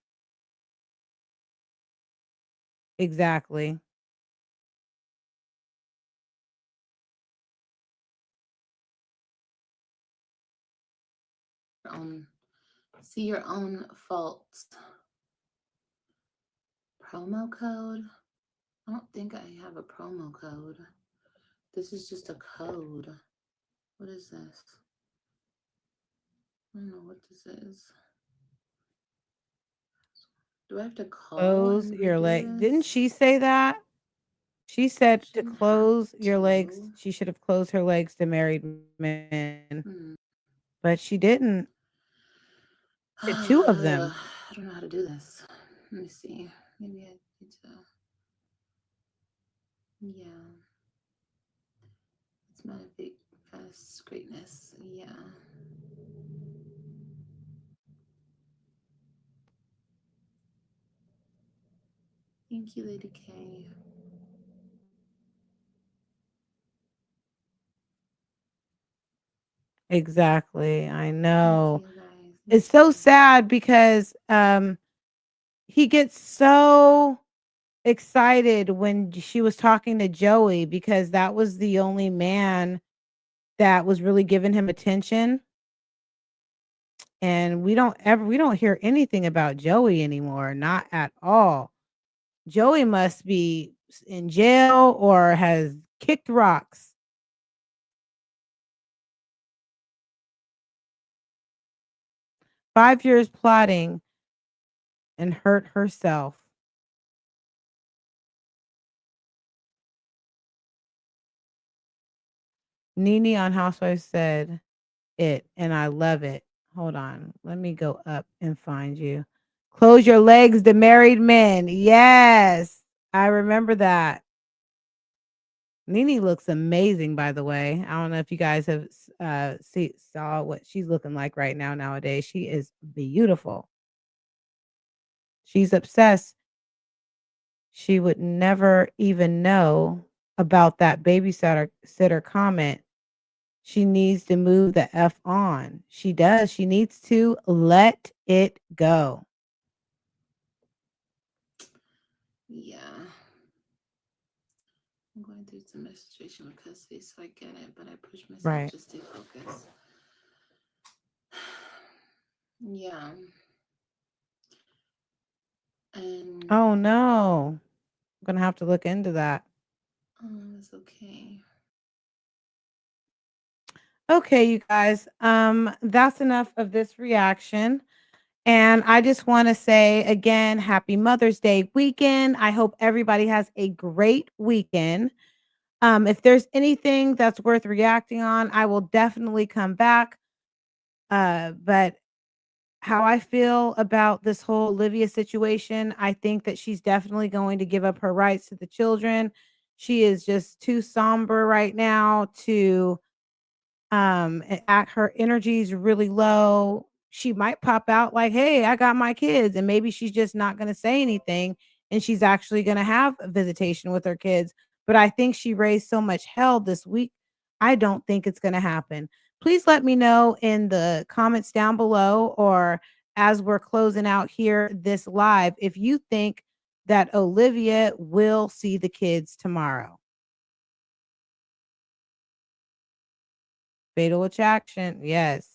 Exactly. See your own faults. Promo code? I don't think I have a promo code. This is just a code. What is this? I don't know what this is. Do I have to call Close and your redo leg. Didn't this? she say that? She said to Shouldn't close have your legs. to. She should have closed her legs to married men, Hmm. but she didn't. To two of them. I don't know how to do this. Let me see. Maybe I need to. Yeah. It's manifest greatness. Yeah. Thank you, Lady K. Exactly. I Thank know. you, guys. It's so sad because he gets so excited when she was talking to Joey, because that was the only man that was really giving him attention. And we don't hear anything about Joey anymore, not at all. Joey must be in jail or has kicked rocks. "5 years plotting and hurt herself." Nene on Housewives said it, and I love it. Hold on. Let me go up and find you. "Close your legs to married men." Yes, I remember that. Nene looks amazing, by the way. I don't know if you guys have saw what she's looking like right now nowadays. She is beautiful. She's obsessed. She would never even know about that babysitter comment. She needs to move the F on. She does. She needs to let it go. Yeah. I'm going through some menstruation because so I get it, but I push myself Right. to stay focused. Yeah. And Oh no. I'm gonna have to look into that. it's okay. Okay, you guys. That's enough of this reaction. And I just want to say again, happy Mother's Day weekend. I hope everybody has a great weekend. If there's anything that's worth reacting on, I will definitely come back. But how I feel about this whole Olivia situation, I think that she's definitely going to give up her rights to the children. She is just too somber right now to act. Her energy is really low. She might pop out like, "Hey, I got my kids," and maybe she's just not going to say anything, and she's actually going to have a visitation with her kids. But I think she raised so much hell this week I don't think it's going to happen. Please let me know in the comments down below or as we're closing out here this live if you think that Olivia will see the kids tomorrow. Fatal attraction. Yes.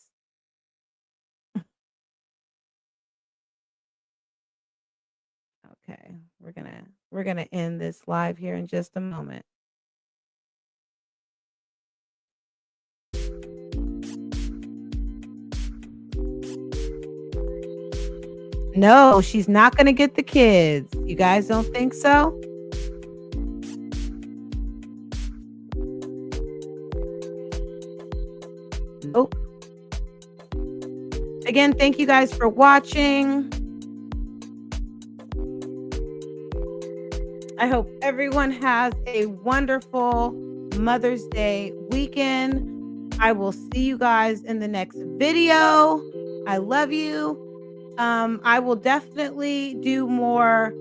Okay. We're going to end this live here in just a moment. No, she's not going to get the kids. You guys don't think so? Nope. Again, thank you guys for watching. I hope everyone has a wonderful Mother's Day weekend. I will see you guys in the next video. I love you. I will definitely do more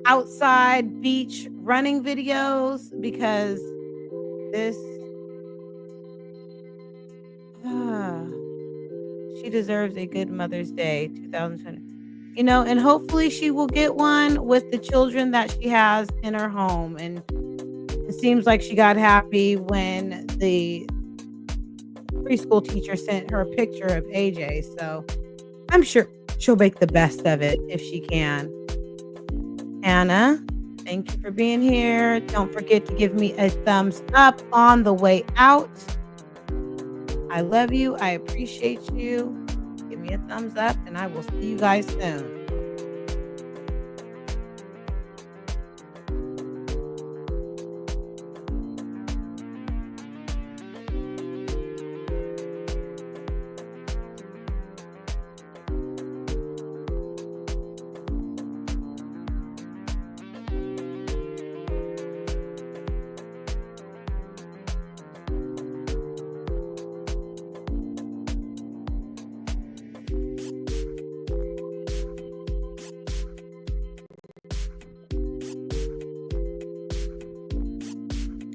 outside beach running videos because this she deserves a good Mother's Day 2020. You know, and hopefully she will get one with the children that she has in her home. And it seems like she got happy when the preschool teacher sent her a picture of AJ. So I'm sure she'll make the best of it if she can. Anna, thank you for being here. Don't forget to give me a thumbs up on the way out. I love you. I appreciate you. Give me a thumbs up and I will see you guys soon.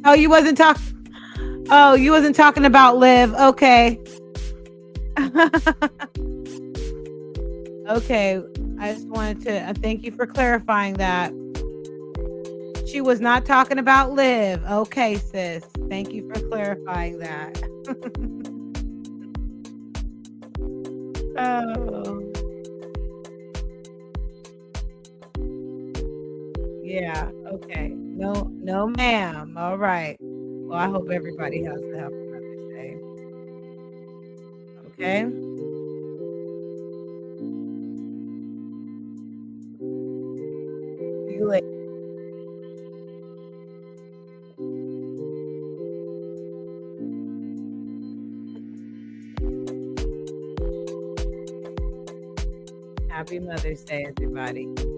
Oh, you wasn't talking about Liv. Okay. Okay. I just wanted to thank you for clarifying that. She was not talking about Liv. Okay, sis. Thank you for clarifying that. Oh. Yeah. Okay. No, ma'am. All right. Well, I hope everybody has a happy Mother's Day. Okay. See you later. Happy Mother's Day, everybody.